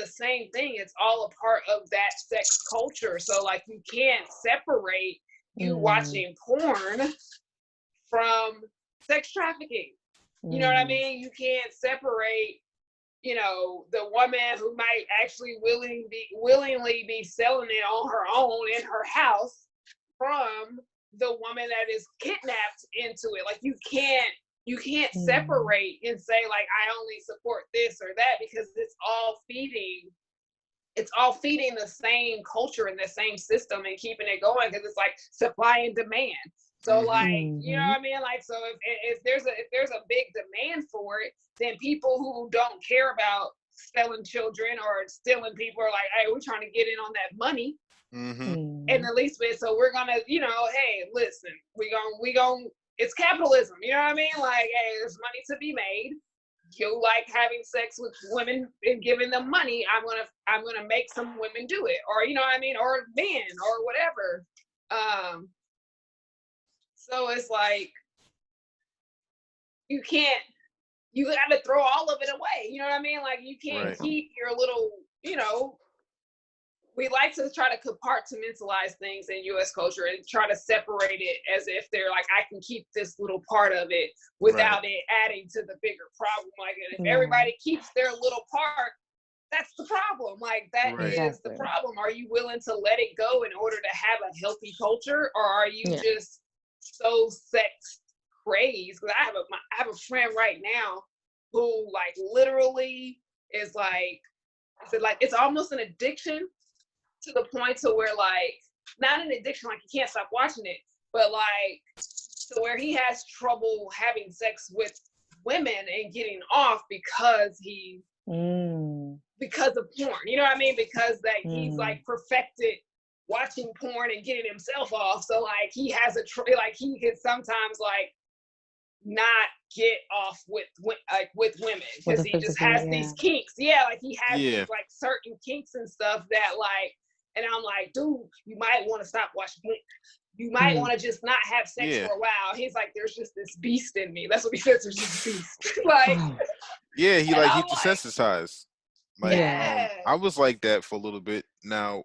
same thing. It's all a part of that sex culture. So like you can't separate you watching porn from sex trafficking. You know what I mean? You can't separate, you know, the woman who might actually willingly be selling it on her own in her house from the woman that is kidnapped into it. Like you can't separate and say like I only support this or that, because it's all feeding the same culture and the same system and keeping it going, because it's like supply and demand. So like you know what I mean? Like so if there's a big demand for it, then people who don't care about selling children or stealing people are like, hey, we're trying to get in on that money. And at least so we're gonna, you know, hey, listen, we gonna it's capitalism, you know what I mean? Like, hey, there's money to be made. You like having sex with women and giving them money. I'm gonna make some women do it, or you know what I mean, or men, or whatever. So it's like you got to throw all of it away. You know what I mean? Like you can't keep your little, you know. We like to try to compartmentalize things in U.S. culture and try to separate it as if they're like, I can keep this little part of it without it adding to the bigger problem. Like, if everybody keeps their little part, that's the problem. Like, that is the problem. Are you willing to let it go in order to have a healthy culture, or are you just so sex crazed? Because I have a friend right now who like literally is like, it's almost an addiction. To the point to where like, not an addiction, like he can't stop watching it, but like to where he has trouble having sex with women and getting off because because of porn, you know what I mean? Because that he's like perfected watching porn and getting himself off. So like he has like he can sometimes like not get off with women because he just has these kinks. Yeah, like he has these like certain kinks and stuff that like, and I'm like, dude, you might want to stop watching. You might want to just not have sex for a while. He's like, there's just this beast in me. That's what he says. There's just beast. Like, yeah, he desensitized. Like, I was like that for a little bit. Now,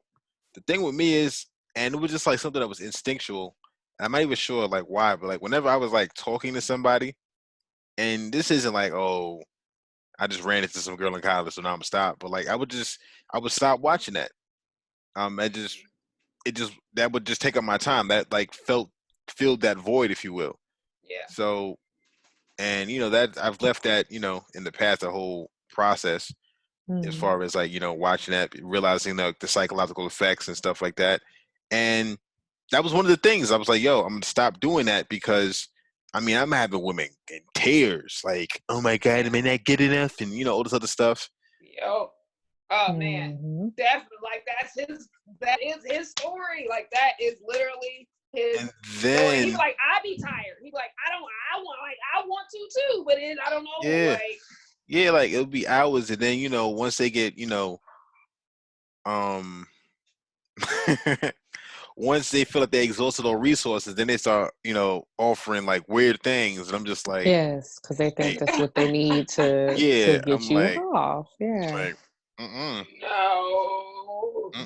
the thing with me is, and it was just like something that was instinctual. I'm not even sure like why, but like whenever I was like talking to somebody, and this isn't like, oh, I just ran into some girl in college, so now I'm gonna stop. But like I would stop watching that. That would just take up my time. That like filled that void, if you will. Yeah. So, and that I've left that in the past, the whole process, as far as like watching that, realizing the psychological effects and stuff like that, and that was one of the things I was like, yo, I'm gonna stop doing that because I'm having women in tears, like, oh my god, am I not good enough, and all this other stuff. Yo. Oh man, definitely. Like that is his story. Like that is literally his story. He's like, I be tired. He's like, I want to too, but I don't know. Yeah. Like, like it'll be hours, and then once they get once they feel like they exhausted all resources, then they start offering like weird things, and I'm just like, yes, because they think that's what they need to get I'm you like, off. Yeah. Like, no.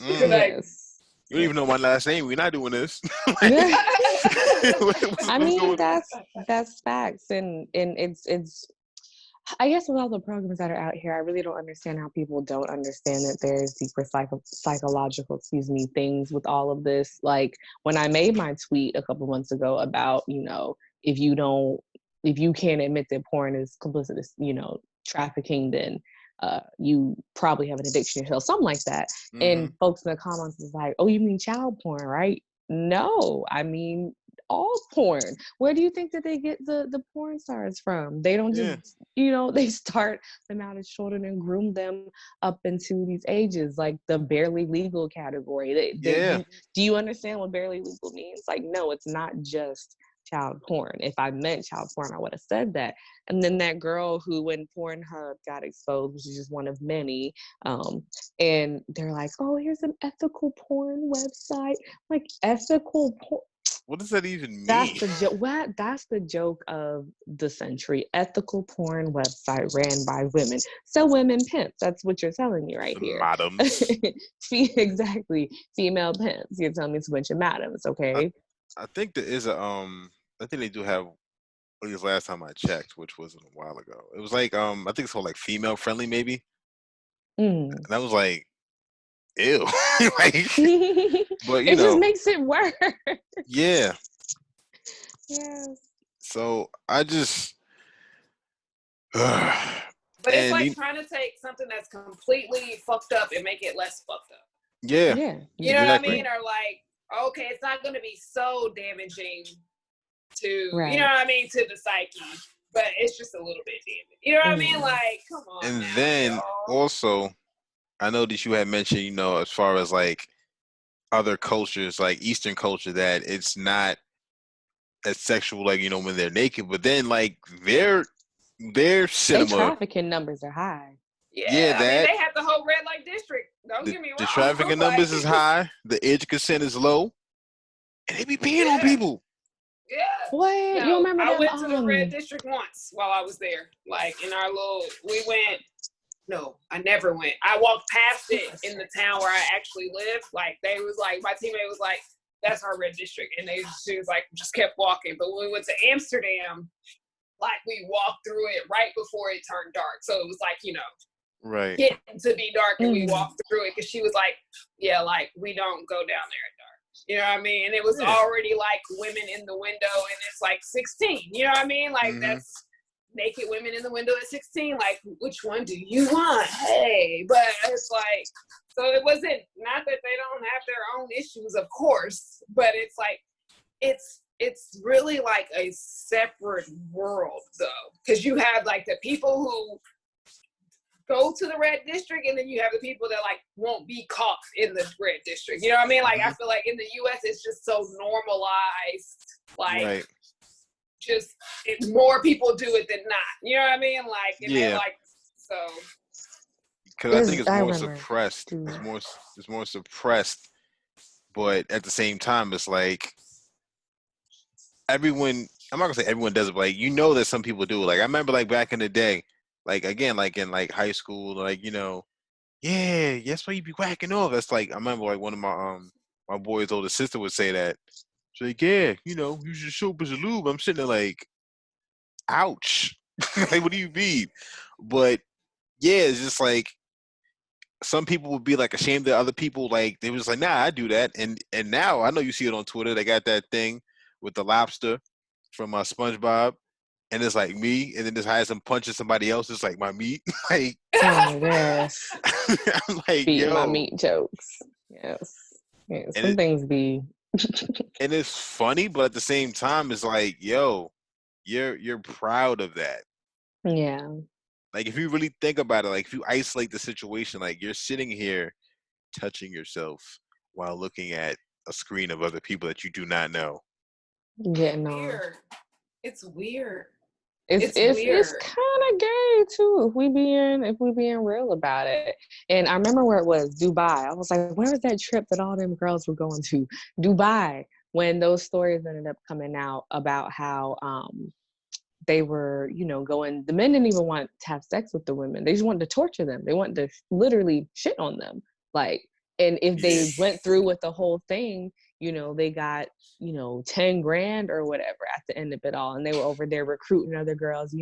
Yes. You don't even know my last name. We're not doing this. I mean, that's facts, and it's. I guess with all the programs that are out here, I really don't understand how people don't understand that there's deeper psychological, things with all of this. Like when I made my tweet a couple months ago about, if you can't admit that porn is complicit, trafficking, then you probably have an addiction yourself, something like that. And folks in the comments was like, oh, you mean child porn, right? No, I mean all porn. Where do you think that they get the porn stars from? They don't just they start them out as children and groom them up into these ages, like the barely legal category. Do you understand what barely legal means? Like, no, it's not just child porn. If I meant child porn, I would have said that. And then that girl who, when Pornhub got exposed, which is just one of many, and they're like, oh, here's an ethical porn website. Like, ethical porn. What does that even mean? That's the joke. That's the joke of the century. Ethical porn website ran by women. So women pimps. That's what you're telling me right here. Madams. Exactly. Female pimps. You're telling me it's a bunch of madams, okay? I think there is I think they do have, at least last time I checked, which wasn't a while ago. It was like I think it's called like female friendly maybe. And I was like, ew. Like, but it just makes it worse. Yeah. Yes. So I just but it's like trying to take something that's completely fucked up and make it less fucked up. Yeah. You know what I mean? Or like, okay, it's not going to be so damaging to, you know what I mean, to the psyche, but it's just a little bit damaging. You know what I mean? Like, come on. And then also, I know that you had mentioned, as far as like other cultures, like Eastern culture, that it's not as sexual, like, when they're naked, but then like their cinema, their trafficking numbers are high. Yeah, I mean, they have the whole red light district. Don't get me wrong. The trafficking numbers is high. The age consent is low, and they be peeing on people. Yeah. What? You remember I went to the red district once while I was there. Like in our no, I never went. I walked past it in the town where I actually lived. Like they was like, my teammate was like, that's our red district. And she was like, just kept walking. But when we went to Amsterdam, like we walked through it right before it turned dark. So it was like, right, getting to be dark, and we walked through it because she was like, yeah, like we don't go down there at dark. You know what I mean? And it was already like women in the window, and it's like 16. You know what I mean? Like that's naked women in the window at 16. Like, which one do you want? Hey, but it's like, so it wasn't, not that they don't have their own issues, of course, but it's like, it's really like a separate world though, because you have like the people who go to the red district, and then you have the people that like won't be caught in the red district. You know what I mean? Like I feel like in the US it's just so normalized. Like just more people do it than not. You know what I mean? Like, and they're Yeah. like, so. Because I think it's more remember. suppressed. It's more suppressed, but at the same time, it's like everyone. I'm not gonna say everyone does it, but like you know that some people do it. Like I remember, like back in the day, like again, like in like high school, like yeah, that's why you be whacking off. That's like I remember, like one of my boy's older sister would say that. She's like, yeah, you should show up as a lube. I'm sitting there like, ouch. Like, what do you mean? But yeah, it's just like some people would be like ashamed that other people like they was like, nah, I do that. And now I know you see it on Twitter. They got that thing with the lobster from SpongeBob, and it's like me, and then this has him punching somebody else. It's like my meat. Like, Oh my gosh. I'm like, Beating my yo, meat jokes. Yes. Yeah, and some things be and it's funny, but at the same time, it's like, yo, you're proud of that. yeah. Like, if you really think about it, like if you isolate the situation, like you're sitting here touching yourself while looking at a screen of other people that you do not know. Getting on. Weird. It's weird. It's weird. kind of gay too if we being real about it. And I remember where it was, Dubai. I was like, where was that trip that all them girls were going to? Dubai. When those stories ended up coming out about how they were, going, the men didn't even want to have sex with the women. They just wanted to torture them. They wanted to literally shit on them. Like, and if they went through with the whole thing, they got, 10 grand or whatever at the end of it all. And they were over there recruiting other girls,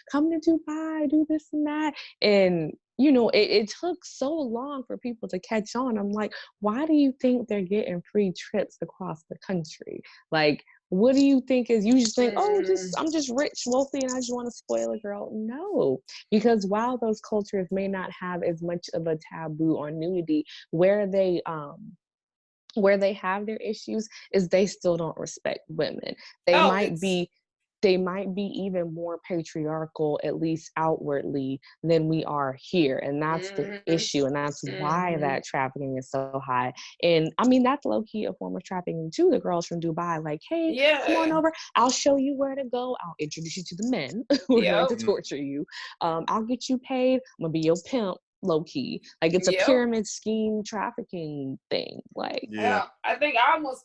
come to Dubai, do this and that. And, it took so long for people to catch on. I'm like, why do you think they're getting free trips across the country? Like, what do you think is, you just think, I'm just rich, wealthy, and I just want to spoil a girl. No, because while those cultures may not have as much of a taboo on nudity, where they have their issues is they still don't respect women. They might be even more patriarchal, at least outwardly, than we are here. And that's the issue. And that's why that trafficking is so high. And I mean, that's low-key a form of trafficking too. The girls from Dubai, like, hey, come on over. I'll show you where to go. I'll introduce you to the men who are going to torture you. I'll get you paid. I'm going to be your pimp. Low-key. Like, it's a pyramid scheme trafficking thing. Like, yeah. I think I almost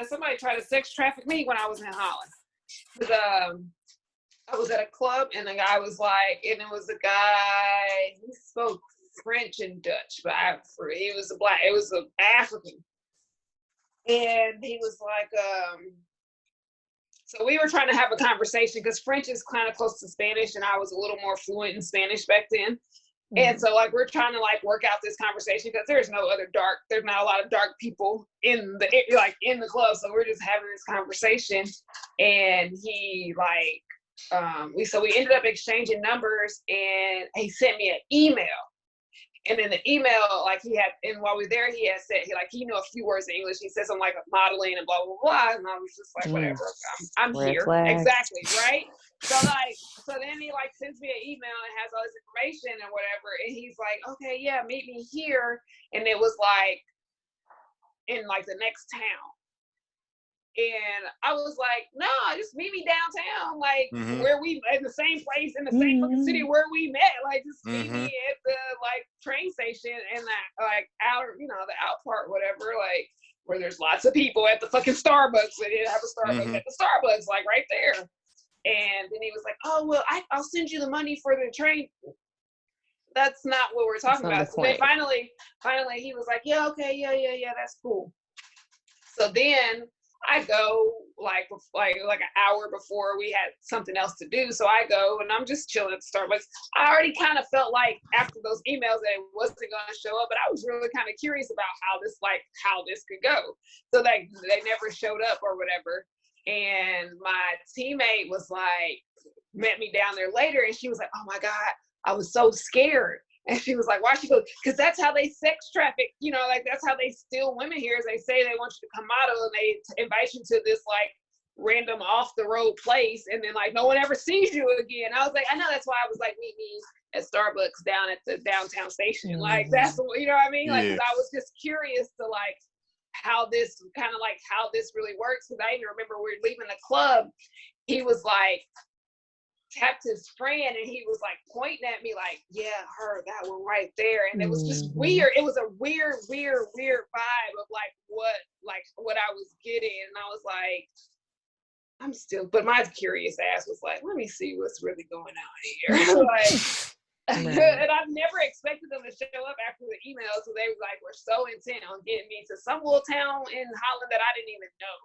somebody tried to sex traffic me when I was in Holland. I was at a club and the guy was like, and it was a guy, he spoke French and Dutch, but he was an African. And he was like, so we were trying to have a conversation because French is kind of close to Spanish and I was a little more fluent in Spanish back then. And so like we're trying to like work out this conversation because there's not a lot of dark people in the club. So we're just having this conversation. And he like we ended up exchanging numbers and he sent me an email. And in the email, like while we were there, he had said he knew a few words in English. He said something like modeling and blah blah blah, and I was just like, whatever, I'm here, exactly, right? So then he like sends me an email and has all this information and whatever, and he's like, okay, yeah, meet me here, and it was like in like the next town. And I was like, no, just meet me downtown, like where we in the same place in the same fucking city where we met. Like just meet me at the like train station and that like outer, the out part, whatever, like where there's lots of people at the fucking Starbucks. They didn't have a Starbucks at the Starbucks, like right there. And then he was like, oh well, I'll send you the money for the train. That's not what we're talking about. So then finally he was like, yeah, okay, yeah, that's cool. So then I go like an hour before we had something else to do. So I go and I'm just chilling at the Starbucks. I already kind of felt like after those emails that it wasn't going to show up, but I was really kind of curious about how this could go. So they never showed up or whatever. And my teammate was like, met me down there later and she was like, oh my God, I was so scared. And she was like, why? She goes, because that's how they sex traffic, like that's how they steal women here is they say they want you to come model and they invite you to this like random off the road place and then like no one ever sees you again. I was like, I know, that's why I was like, meet me at Starbucks down at the downtown station. Like that's, you know what I mean? Like, cause I was just curious to like how this really works. Cause I even remember we were leaving the club he was like, tapped his friend and he was like pointing at me like, yeah, her, that one right there. And it was just weird. It was a weird vibe of like what I was getting. And I was like, I'm still, but my curious ass was like, let me see what's really going on here. Like, and I've never expected them to show up after the email. So they were like, we're so intent on getting me to some little town in Holland that I didn't even know.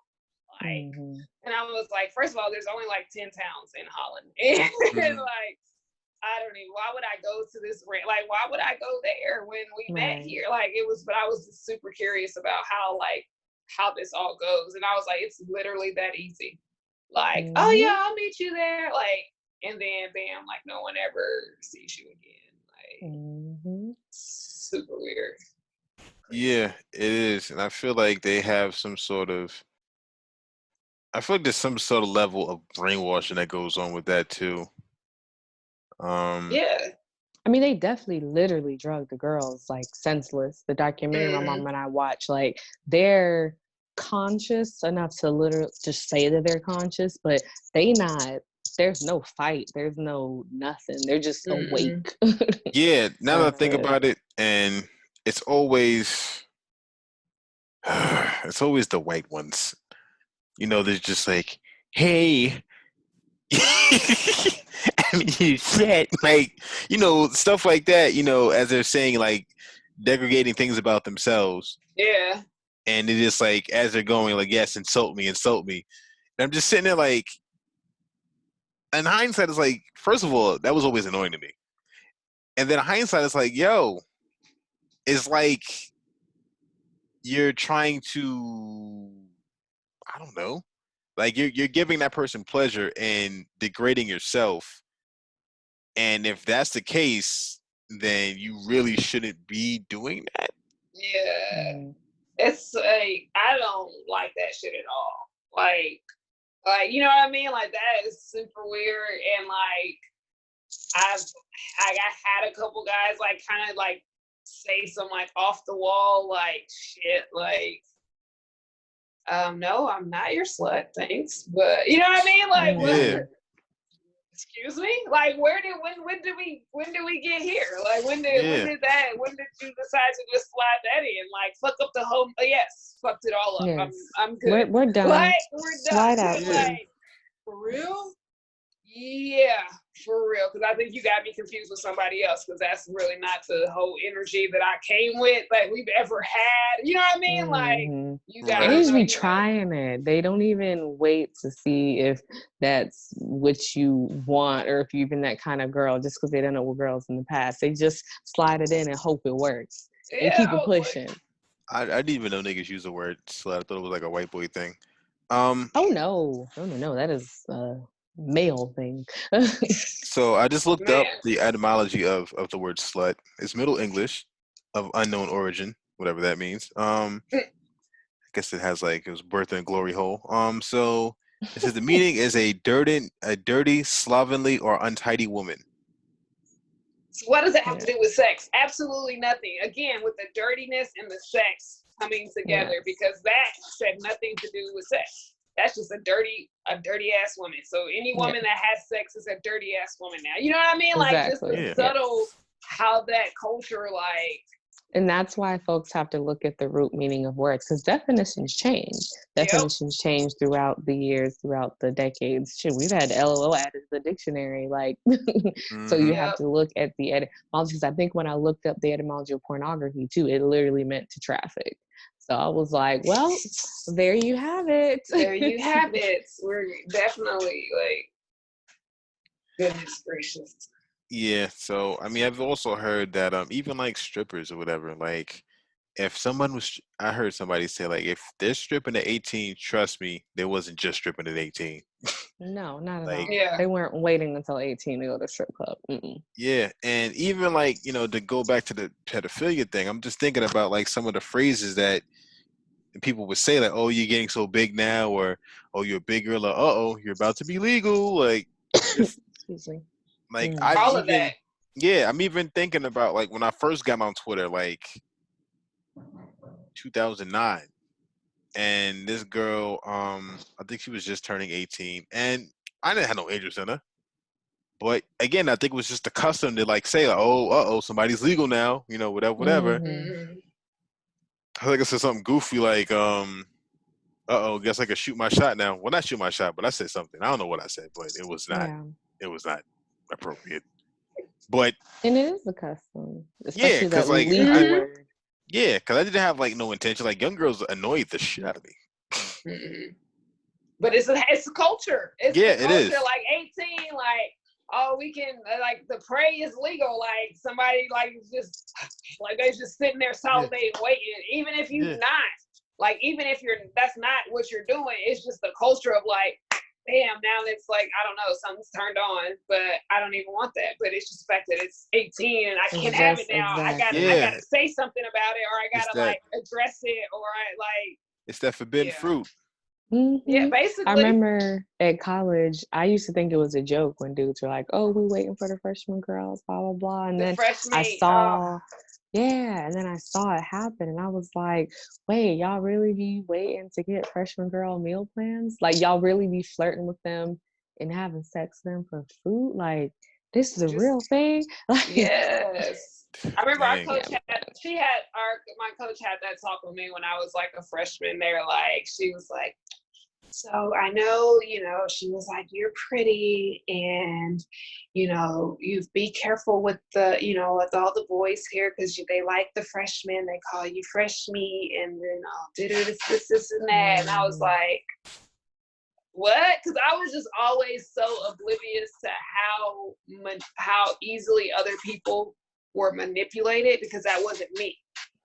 Like, and I was like, first of all, there's only like 10 towns in Holland. And like, I don't even, why would I go to this, like, why would I go there when we met here? Like, it was, but I was just super curious about how this all goes. And I was like, it's literally that easy. Like, oh yeah, I'll meet you there. Like, and then bam, like no one ever sees you again. Like, super weird. Yeah, it is. And I feel like they have some sort of, I feel like there's some sort of level of brainwashing that goes on with that too. Yeah. I mean, they definitely literally drug the girls like senseless. The documentary my mom and I watched, like, they're conscious enough to literally just say that they're conscious, but there's no fight, there's no nothing. They're just awake. Yeah, now that I think about it, and it's always the white ones. You know, they're just like, hey, I mean, you said, like, you know, stuff like that, you know, as they're saying, like, degrading things about themselves. Yeah. And it just, like, as they're going, like, yes, insult me. And I'm just sitting there, like, in hindsight, it's like, first of all, that was always annoying to me. And then in hindsight, it's like, yo, it's like you're trying to, I don't know, like you're giving that person pleasure and degrading yourself. And if that's the case, then you really shouldn't be doing that. Yeah. It's like, I don't like that shit at all. Like, you know what I mean? Like, that is super weird. And like, I had a couple guys like kind of like say some like off the wall like shit, like, no, I'm not your slut, thanks. But you know what I mean? Like, what? Excuse me? Like, when did we get here? Like, when did you decide to just slide that in? Like, fuck up the whole, yes, fucked it all up. Yes. I'm good. We're done. Like, we're done. Slide out. Like, for real? Yeah, for real. Because I think you got me confused with somebody else. Because that's really not the whole energy that I came with, like we've ever had. You know what I mean? Like, you got. They just be trying it. They don't even wait to see if that's what you want or if you've been that kind of girl. Just because they don't know what girls in the past, they just slide it in and hope it works and keep it pushing. I didn't even know niggas use the word slut. I thought it was like a white boy thing. Oh no, that is male thing. So I just looked up the etymology of the word slut. It's Middle English of unknown origin, whatever that means. I guess it has like it was birth in a glory hole. So it says the meaning is a dirty, slovenly, or untidy woman. So what does it have to do with sex? Absolutely nothing. Again, with the dirtiness and the sex coming together, because that said nothing to do with sex. That's just a dirty ass woman. So any woman that has sex is a dirty ass woman now. You know what I mean? Like, just the subtle how that culture, like. And that's why folks have to look at the root meaning of words, because definitions change. Definitions change throughout the years, throughout the decades. Shit, we've had LOL added to the dictionary, like, so you have to look at the etymology. Because I think when I looked up the etymology of pornography too, it literally meant to traffic. So I was like, well, there you have it. There you have it. We're definitely like, goodness gracious. Yeah, so I mean, I've also heard that even like strippers or whatever, like if someone was, I heard somebody say like if they're stripping at 18, trust me, they wasn't just stripping at 18. No, not at like, all. Yeah. They weren't waiting until 18 to go to strip club. Yeah, and even like, you know, to go back to the pedophilia thing, I'm just thinking about like some of the phrases that people would say, like, "Oh, you're getting so big now," or "Oh, you're a big girl," or "Uh-oh, you're about to be legal." Like, excuse me. Like all of that. Yeah, I'm even thinking about like when I first got on Twitter, like 2009, and this girl, I think she was just turning 18, and I didn't have no interest in her. But again, I think it was just the custom to like say, like, oh, somebody's legal now, you know, whatever. Mhm. I think I said something goofy like, guess I could shoot my shot now. Well, not shoot my shot, but I said something. I don't know what I said, but it was not. Yeah. It was not appropriate. But And it is a custom, yeah, especially because that like, legal word. yeah, because I didn't have like no intention. Like young girls annoyed the shit out of me. But it's a culture. It's Yeah, the it culture. is. Like 18, like, oh, we can, like, the prey is legal. Like somebody like just like they're just sitting there salivating, waiting. Even if you're not, like, even if that's not what you're doing, it's just the culture of like, damn, now it's like, I don't know, something's turned on, but I don't even want that. But it's just the fact that it's 18 and I can't have it now. Exactly. I gotta say something about it, or I gotta like address it, or I like. It's that forbidden fruit. Mm-hmm. Yeah, basically. I remember at college, I used to think it was a joke when dudes were like, "Oh, we waiting for the freshman girls, blah blah blah," and then I saw. Yeah, and then I saw it happen, and I was like, wait, y'all really be waiting to get freshman girl meal plans? Like, y'all really be flirting with them and having sex with them for food? Like, this is a real thing? Like, yes. I remember our coach Yeah. my coach had that talk with me when I was like a freshman there. Like, she was like, so I know, she was like, you're pretty and, you be careful with the, with all the boys here because they like the freshmen. They call you fresh meat and then this and that. And I was like, what? Because I was just always so oblivious to how easily other people were manipulated because that wasn't me.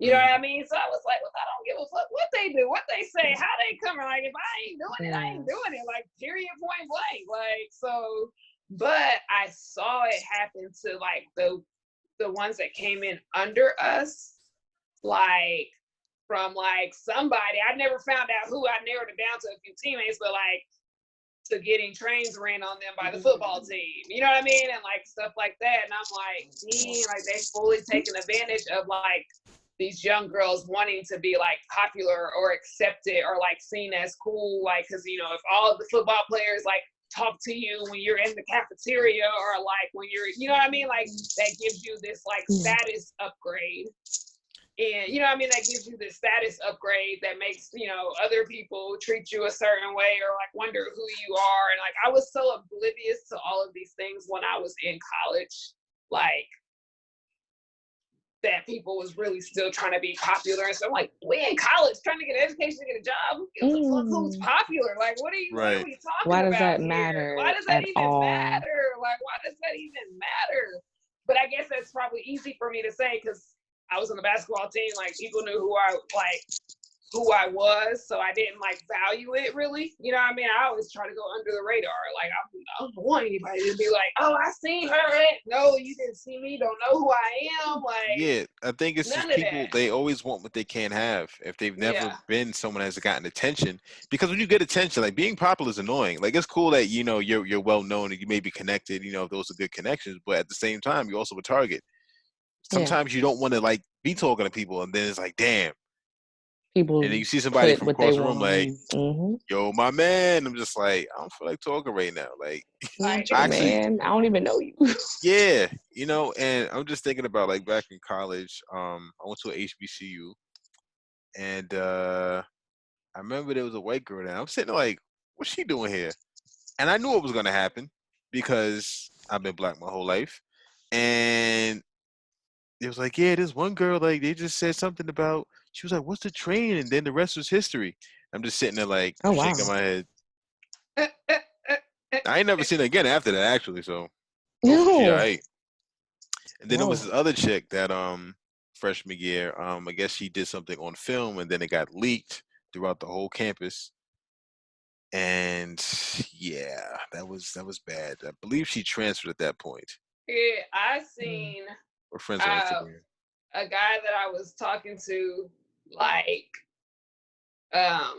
You know what I mean? So I was like, well, I don't give a fuck what they do, what they say, how they come. Like, if I ain't doing it, I ain't doing it. Like, period, point blank. Like, so, but I saw it happen to like the ones that came in under us, like from like somebody. I never found out who. I narrowed it down to a few teammates, but like to getting trains ran on them by the football team. You know what I mean? And like stuff like that. And I'm like, dang, like they fully taking advantage of like these young girls wanting to be like popular or accepted or like seen as cool, like, because if all of the football players like talk to you when you're in the cafeteria or like when you're, you know what I mean, like that gives you this like status upgrade. And that gives you the status upgrade that makes other people treat you a certain way or like wonder who you are. And like I was so oblivious to all of these things when I was in college, like that people was really still trying to be popular. And so I'm like, we in college trying to get an education, to get a job. Who gives a fuck who's popular? Like, what are we talking about? Why does that matter? Why does that even matter? Like, why does that even matter? But I guess that's probably easy for me to say because I was on the basketball team. Like, people knew who I was, so I didn't like value it really. You know what I mean? I always try to go under the radar. Like I don't want anybody to be like, "Oh, I seen her." No, you didn't see me. Don't know who I am. Like, yeah, I think it's just people. They always want what they can't have. If they've never been someone that's gotten attention, because when you get attention, like being popular is annoying. Like it's cool that you're well known and you may be connected. If those are good connections, but at the same time, you're also a target. Sometimes you don't want to like be talking to people, and then it's like, damn. People and then you see somebody from across the room like, yo, my man. I'm just like, I don't feel like talking right now. Like actually, man, I don't even know you. Yeah, and I'm just thinking about like back in college, I went to an HBCU, and I remember there was a white girl there. I'm sitting there like, what's she doing here? And I knew it was gonna happen because I've been black my whole life. And it was like, yeah, this one girl, like, they just said something about, she was like, what's the train? And then the rest was history. I'm just sitting there like, shaking my head. I ain't never seen her again after that, actually, so. Yeah, right. And then there was this other chick that, freshman year, I guess she did something on film, and then it got leaked throughout the whole campus. And yeah, that was bad. I believe she transferred at that point. Yeah, I seen we're friends on Instagram. A guy that I was talking to, like, I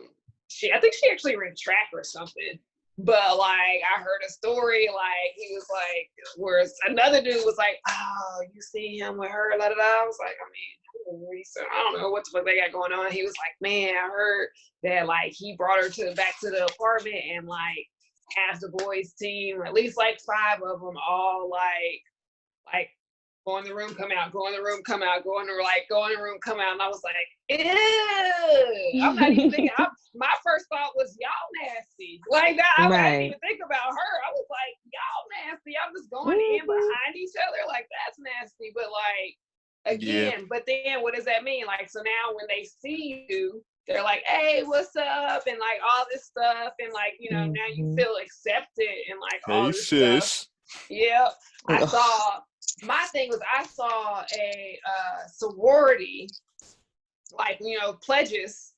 think she actually ran track or something. But like, I heard a story, like he was like, where another dude was like, oh, you see him with her, da da da. I was like, I don't know what the fuck they got going on. He was like, man, I heard that like he brought her back to the apartment and like half the boys team, at least like 5 of them, all like go in the room, come out, go in the room, come out, go in the room, come out. And I was like, ew. I'm not even thinking. My first thought was, y'all nasty. Like that. I didn't even think about her. I was like, y'all nasty. I'm just going in behind each other. Like, that's nasty. But like, again, but then what does that mean? Like, so now when they see you, they're like, hey, what's up? And like all this stuff. And like, you know, now you feel accepted and like all this stuff. Yep. My thing was I saw a sorority, like, you know, pledges,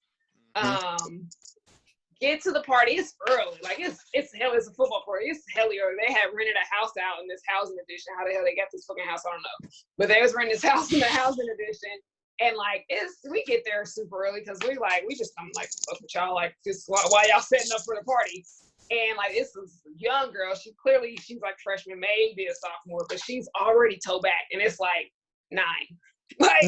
get to the party. It's early. Like it's a football party. It's hella early. They had rented a house out in this housing edition. How the hell they got this fucking house, I don't know. But they was renting this house in the housing edition. And like we get there super early because we just come like fuck with y'all, like just while y'all setting up for the party. And like this is a young girl. She's like freshman, maybe a sophomore, but she's already toe back, and it's like 9. Like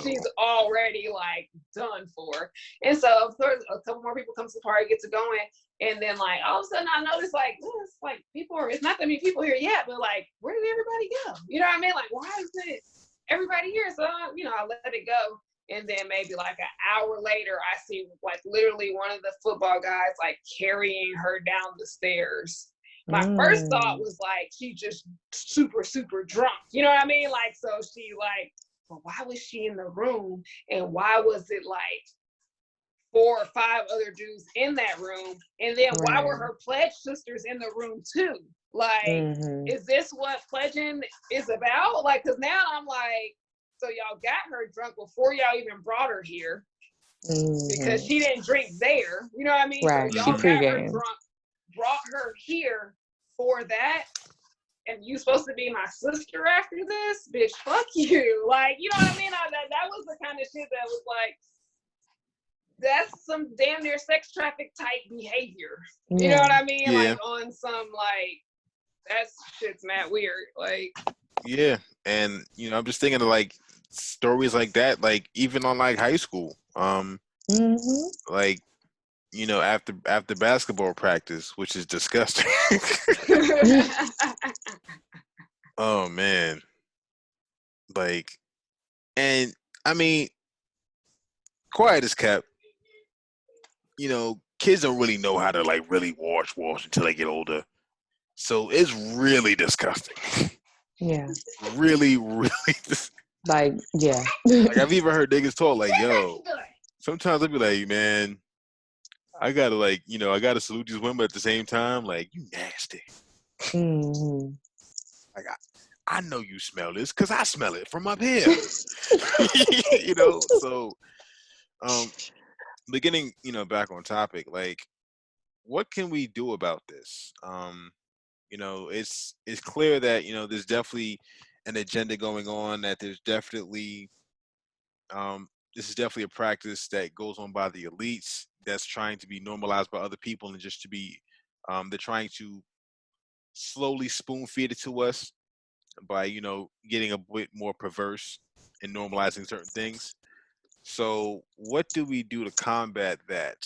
she's already like done for. And so of course a couple more people come to the party, get to going, and then like all of a sudden I noticed like it's like it's not that many people here yet, but like where did everybody go? You know what I mean? Like why is it everybody here? So you know I let it go. And then maybe like an hour later, I see like literally one of the football guys like carrying her down the stairs. My first thought was like, she just super, super drunk. You know what I mean? Like, so she like, well, why was she in the room? And why was it like 4 or 5 other dudes in that room? And then why were her pledge sisters in the room too? Like, is this what pledging is about? Like, cause now I'm like, so y'all got her drunk before y'all even brought her here because she didn't drink there. You know what I mean? Right. So y'all got her drunk, brought her here for that. And you supposed to be my sister after this? Bitch, fuck you. Like, you know what I mean? That was the kind of shit that was like, that's some damn near sex traffic type behavior. You know what I mean? Yeah. Like on some like, that shit's mad weird. Like, yeah. And, you know, I'm just thinking of like, stories like that, like even on like high school, like, you know, after basketball practice, which is disgusting. Oh man, like, and I mean, quiet as kept. You know, kids don't really know how to like really wash until they get older, so it's really disgusting. Yeah, really. Like, yeah. Like, I've even heard niggas talk like, yo, sometimes I'll be like, man, I gotta salute these women at the same time. Like, you nasty. Like, I know you smell this because I smell it from up here. You know, so, beginning, you know, back on topic, like, what can we do about this? You know, it's clear that, you know, there's definitely an agenda going on, that there's definitely this is definitely a practice that goes on by the elites that's trying to be normalized by other people, and just to be they're trying to slowly spoon feed it to us by, you know, getting a bit more perverse and normalizing certain things. So what do we do to combat that,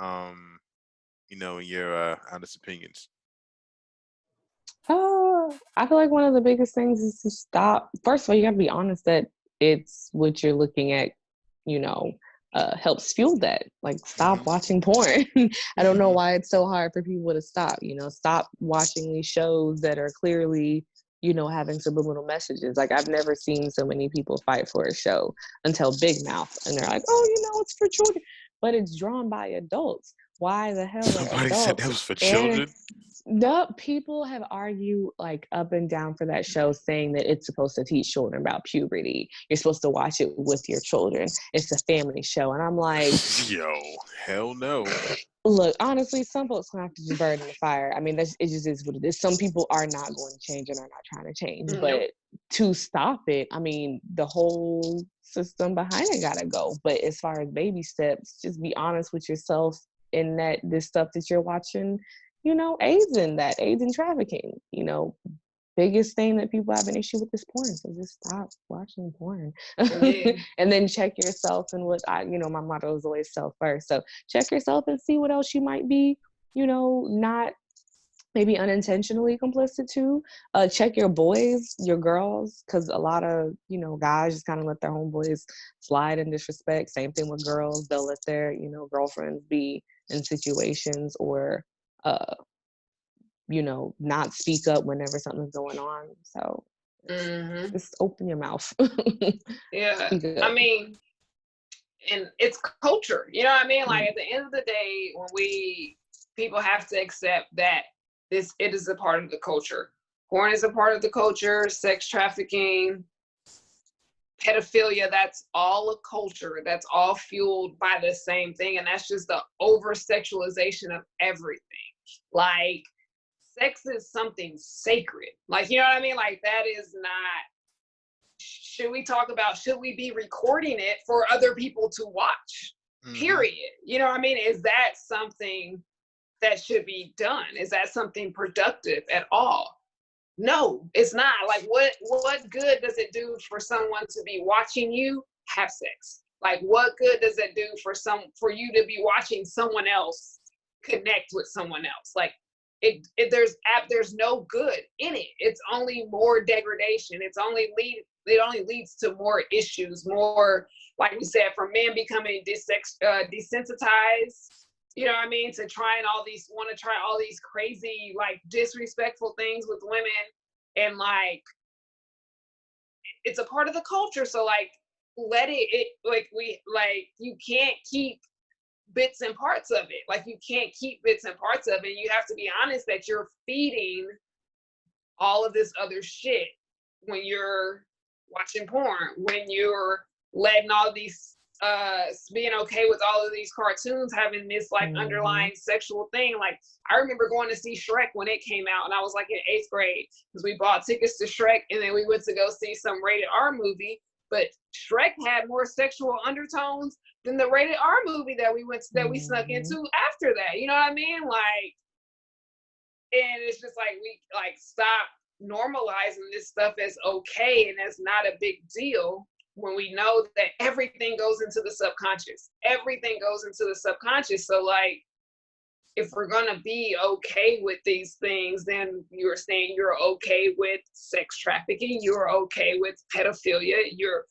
you know, in your honest opinions? I feel like one of the biggest things is to stop. First of all, you have to be honest that it's what you're looking at, you know, helps fuel that. Like, stop watching porn. I don't know why it's so hard for people to stop, you know, stop watching these shows that are clearly, you know, having subliminal messages. Like, I've never seen so many people fight for a show until Big Mouth, and they're like, oh, you know, it's for children, but it's drawn by adults. Why the hell are Somebody adults? said that was for children. No, people have argued like up and down for that show, saying that it's supposed to teach children about puberty. You're supposed to watch it with your children. It's a family show. And I'm like, yo, hell no. Look, honestly, some folks gonna have to just burn in the fire. I mean, it just is what it is. Some people are not going to change and are not trying to change. But to stop it, I mean, the whole system behind it gotta go. But as far as baby steps, just be honest with yourself in that this stuff that you're watching, you know, aids in trafficking. You know, biggest thing that people have an issue with is porn. So just stop watching porn. And then check yourself. And my motto is always self first. So check yourself and see what else you might be, you know, not maybe unintentionally complicit too. Check your boys, your girls, because a lot of, you know, guys just kind of let their homeboys slide and disrespect. Same thing with girls. They'll let their, you know, girlfriends be in situations or, you know, not speak up whenever something's going on. So just open your mouth. Yeah. I mean, and it's culture, you know what I mean? Like at the end of the day, when people have to accept that it is a part of the culture. Porn is a part of the culture, sex trafficking, pedophilia, that's all a culture. That's all fueled by the same thing. And that's just the over sexualization of everything. Like sex is something sacred. Like, you know what I mean? Like that is not, should we be recording it for other people to watch? Period. You know what I mean? Is that something that should be done? Is that something productive at all? No, it's not. Like what good does it do for someone to be watching you have sex? Like what good does it do for you to be watching someone else connect with someone else? Like there's no good in it. It's only more degradation. It only leads to more issues, more, like we said, from men becoming desensitized, you know what I mean, to want to try all these crazy, like disrespectful things with women. And like, it's a part of the culture. So like, you can't keep bits and parts of it. Like you can't keep bits and parts of it. You have to be honest that you're feeding all of this other shit when you're watching porn, when you're letting all these being okay with all of these cartoons having this like underlying sexual thing. Like I remember going to see Shrek when it came out, and I was like in 8th grade because we bought tickets to Shrek, and then we went to go see some rated R movie. But Shrek had more sexual undertones than the rated R movie that we snuck into after that. You know what I mean? Like, and it's just like we like stop normalizing this stuff as okay and as not a big deal, when we know that everything goes into the subconscious. Everything goes into the subconscious. So like, if we're gonna be okay with these things, then you're saying you're okay with sex trafficking, you're okay with pedophilia, you're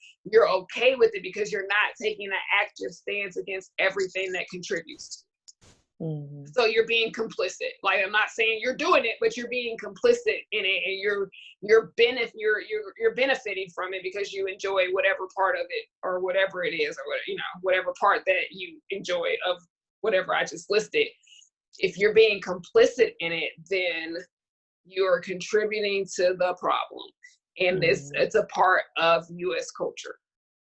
okay with it because you're not taking an active stance against everything that contributes. So you're being complicit. Like I'm not saying you're doing it, but you're being complicit in it, and you're benefiting from it because you enjoy whatever part of it or whatever it is, or whatever part that you enjoy of whatever I just listed. If you're being complicit in it, then you're contributing to the problem. And it's a part of US culture.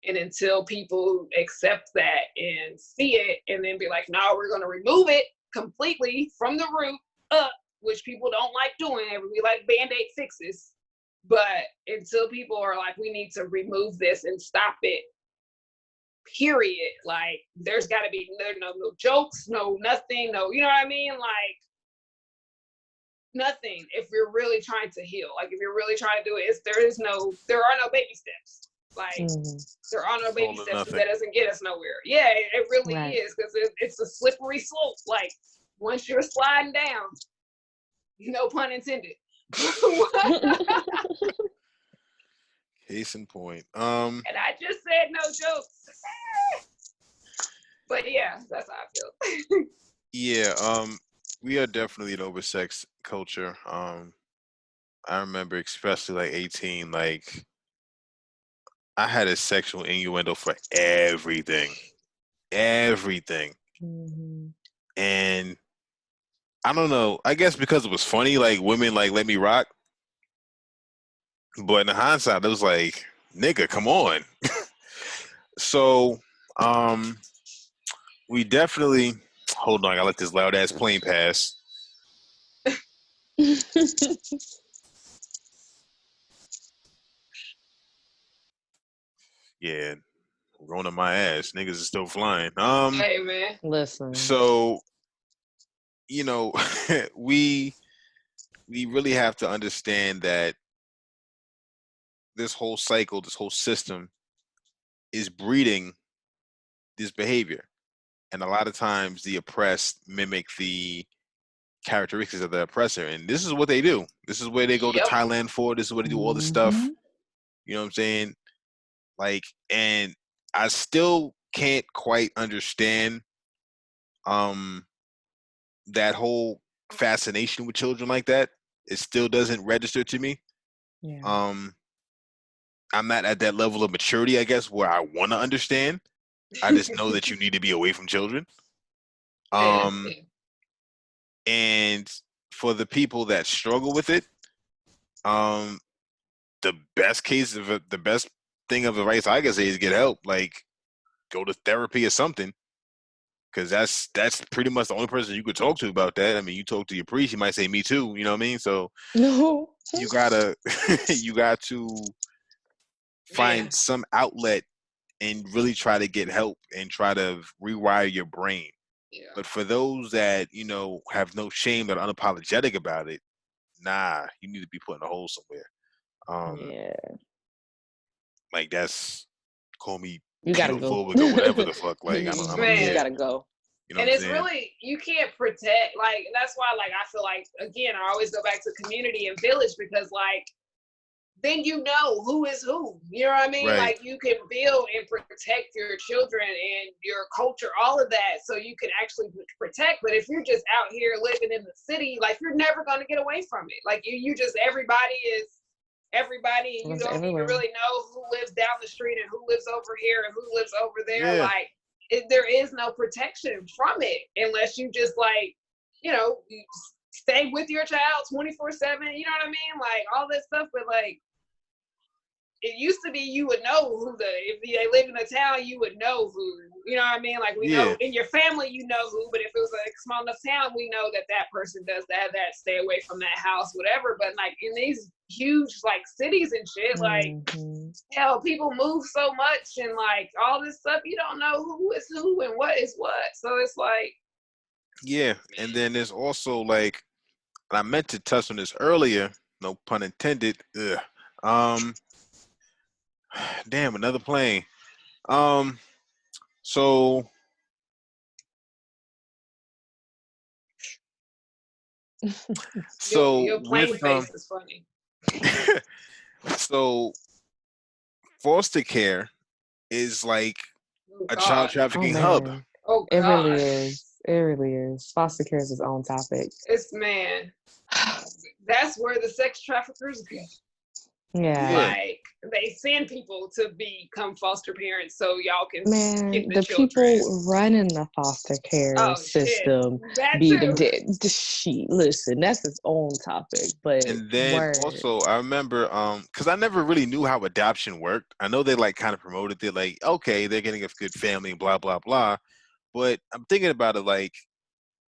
And until people accept that and see it and then be like, no, we're going to remove it completely from the root up, which people don't like doing. We like Band-Aid fixes. But until people are like, we need to remove this and stop it, period. Like there's got to be no jokes, no nothing, no, you know what I mean? Like nothing. If you're really trying to heal, like if you're really trying to do it, there are no baby steps. Like there are no baby steps, that doesn't get us nowhere. Yeah, it really is, because it's a slippery slope. Like once you're sliding down, no pun intended. Case in point. And I just said no jokes. But yeah, that's how I feel. Yeah, we are definitely an oversex culture. I remember especially like 18, like I had a sexual innuendo for everything. Everything. And I don't know, I guess because it was funny, like women like let me rock. But in hindsight, it was like, nigga, come on. So, we definitely, hold on, I let this loud ass plane pass. Yeah, going on my ass. Niggas is still flying. Hey man, listen. So, you know, we really have to understand that this whole cycle, this whole system is breeding this behavior. And a lot of times the oppressed mimic the characteristics of the oppressor, and this is what they do. This is where they go to Yep. Thailand for. This is where they do all this stuff. You know what I'm saying? Like, and I still can't quite understand that whole fascination with children like that. It still doesn't register to me. Yeah. I'm not at that level of maturity, I guess, where I want to understand. I just know that you need to be away from children. And for the people that struggle with it, the best thing of advice I can say is get help. Like, go to therapy or something, because that's pretty much the only person you could talk to about that. I mean, you talk to your priest, he might say me too. You know what I mean? So No, you got to find some outlet and really try to get help and try to rewire your brain. Yeah. But for those that, you know, have no shame, that are unapologetic about it, nah, you need to be put in a hole somewhere. Yeah. Like, that's, call me You gotta go. pedophobic or whatever the fuck. Like, I don't Man. care. You gotta go. You know And what I'm it's saying? really, you can't protect, like, that's why, like, I feel like, again, I always go back to community and village, because, like, then you know who is who. You know what I mean? Right. Like, you can build and protect your children and your culture, all of that, so you can actually protect. But if you're just out here living in the city, like, you're never going to get away from it. Like, you just, everybody is everybody, and you don't even really know who lives down the street and who lives over here and who lives over there. Yeah. Like, there is no protection from it unless you just, like, you know, you stay with your child 24/7. You know what I mean? Like, all this stuff. But, like, it used to be you would know who if they live in a town, you would know who. You know what I mean? Like, we know in your family, you know who. But if it was a small enough town, we know that person does that, stay away from that house, whatever. But, like, in these huge, like, cities and shit, like, hell, people move so much and, like, all this stuff, you don't know who is who and what is what. So it's like, yeah. And then there's also, like, and I meant to touch on this earlier, no pun intended. Damn, another plane. So your plane face is funny. So foster care is like a child trafficking hub. Oh, it really is. It really is. Foster care is its own topic. It's, man, that's where the sex traffickers go. Yeah. Like, they send people to become foster parents so y'all can get the children. People running the foster care system listen, that's its own topic. But and then also I remember because I never really knew how adoption worked. I know they, like, kind of promoted it, like, okay, they're getting a good family, blah blah blah. But I'm thinking about it like,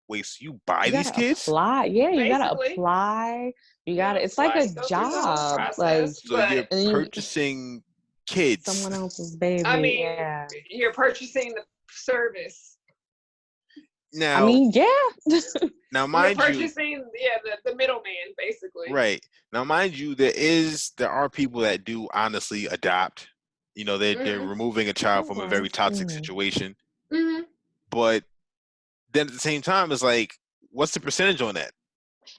wait, so you buy these kids? Apply. Yeah, you gotta apply. You gotta. It's like a job. Like, so you're purchasing kids, someone else's baby. I mean, you're purchasing the service. Now, I mean, yeah. Now, mind you're purchasing, the middleman, basically. Right. Now, mind you, there are people that do honestly adopt. You know, they're removing a child from a very toxic situation. But then at the same time, it's like, what's the percentage on that?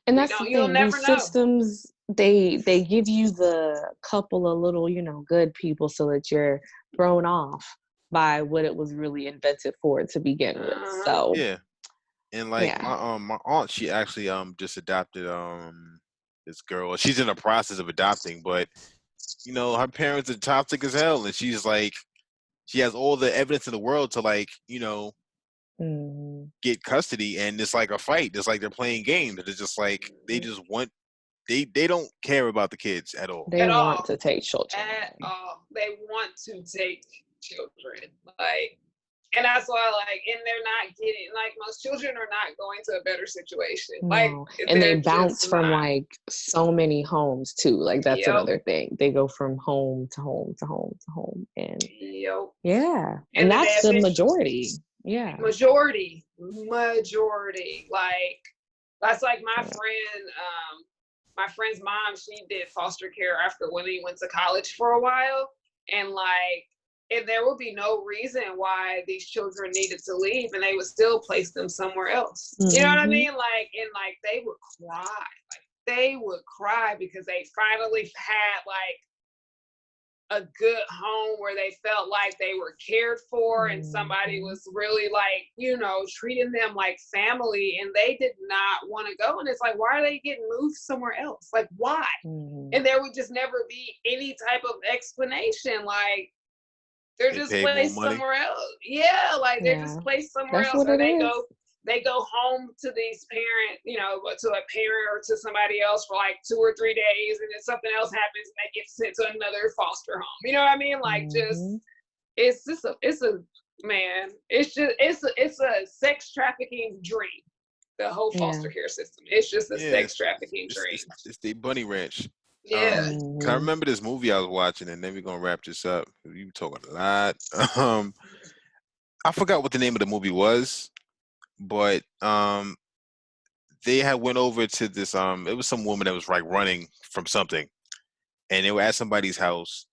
And that's the thing. These systems, they give you the couple of little, you know, good people so that you're thrown off by what it was really invented for to begin with. So yeah. And, like, my aunt, she actually just adopted this girl. She's in the process of adopting, but, you know, her parents are toxic as hell, and she's like, she has all the evidence in the world to, like, you know, get custody, and it's like a fight. It's like they're playing games. It's just like they just want, they don't care about the kids at all. They want to take children. At all. They want to take children. Like, and that's why, like, and they're not getting, like, most children are not going to a better situation. No. Like, and they bounce from like so many homes too. Like, that's another thing. They go from home to home to home to home, and yeah, and that's the majority. Yeah, majority. Like, that's like my friend's mom. She did foster care after when he went to college for a while, and, like, and there would be no reason why these children needed to leave, and they would still place them somewhere else. You know what I mean? Like, and like they would cry. Like they would cry because they finally had like a good home where they felt like they were cared for and somebody was really like, you know, treating them like family, and they did not want to go. And it's like, why are they getting moved somewhere else? Like, why? And there would just never be any type of explanation. Like, they're just placed somewhere else. Yeah, like they're just placed somewhere else, or they go home to these parent, you know, to a parent or to somebody else for like 2 or 3 days, and then something else happens and they get sent to another foster home. You know what I mean? Like, just it's a sex trafficking dream. The whole foster care system. It's just a sex trafficking dream. It's the bunny ranch. Yeah. 'Cause I remember this movie I was watching, and then we're gonna wrap this up. You talking a lot. I forgot what the name of the movie was, but they had went over to this it was some woman that was like running from something, and they were at somebody's house,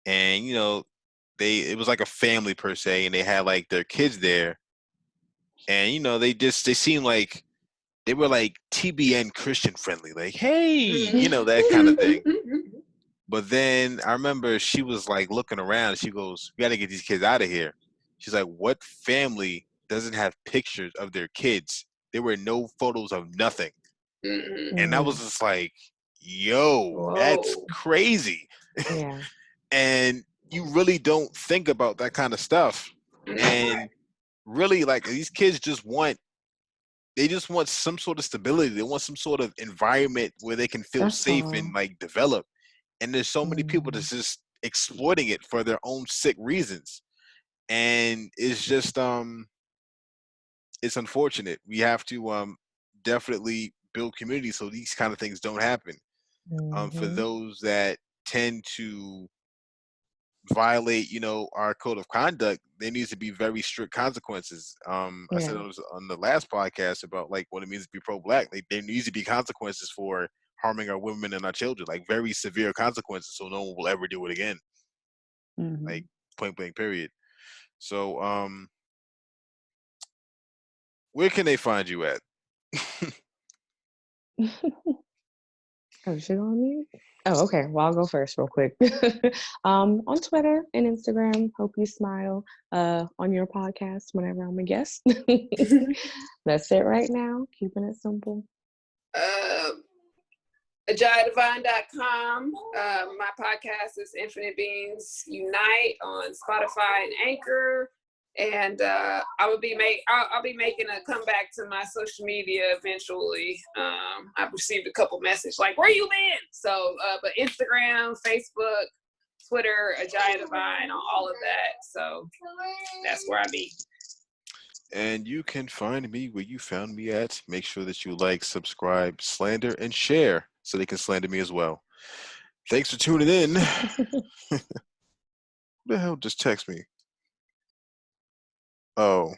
and you know, it was like a family per se, and they had like their kids there, and you know, they seemed like they were like TBN Christian friendly, like, hey, you know, that kind of thing. But then I remember she was like looking around. She goes, "We got to get these kids out of here." She's like, "What family doesn't have pictures of their kids? There were no photos of nothing." And I was just like, "Yo, that's crazy." Yeah. And you really don't think about that kind of stuff. And really, like, these kids just want some sort of stability. They want some sort of environment where they can feel safe and like develop. And there's so many people that's just exploiting it for their own sick reasons. And it's just it's unfortunate. We have to definitely build community so these kind of things don't happen. For those that tend to violate, you know, our code of conduct, there needs to be very strict consequences. I said on the last podcast about like what it means to be pro-black. Like, there needs to be consequences for harming our women and our children, like very severe consequences, so no one will ever do it again. Like, point blank, period. So where can they find you at? Oh, she on mute? Oh, okay. Well, I'll go first real quick. On Twitter and Instagram, Hope You Smile. On your podcast whenever I'm a guest. That's it right now. Keeping it simple. AjayaDivine.com. My podcast is Infinite Beings Unite on Spotify and Anchor. And I'll be making a comeback to my social media eventually. I've received a couple messages like, "Where you been?" So, but Instagram, Facebook, Twitter, Ajaya Divine, on all of that. So that's where I be. And you can find me where you found me at. Make sure that you like, subscribe, slander, and share so they can slander me as well. Thanks for tuning in. Who the hell just text me? Oh.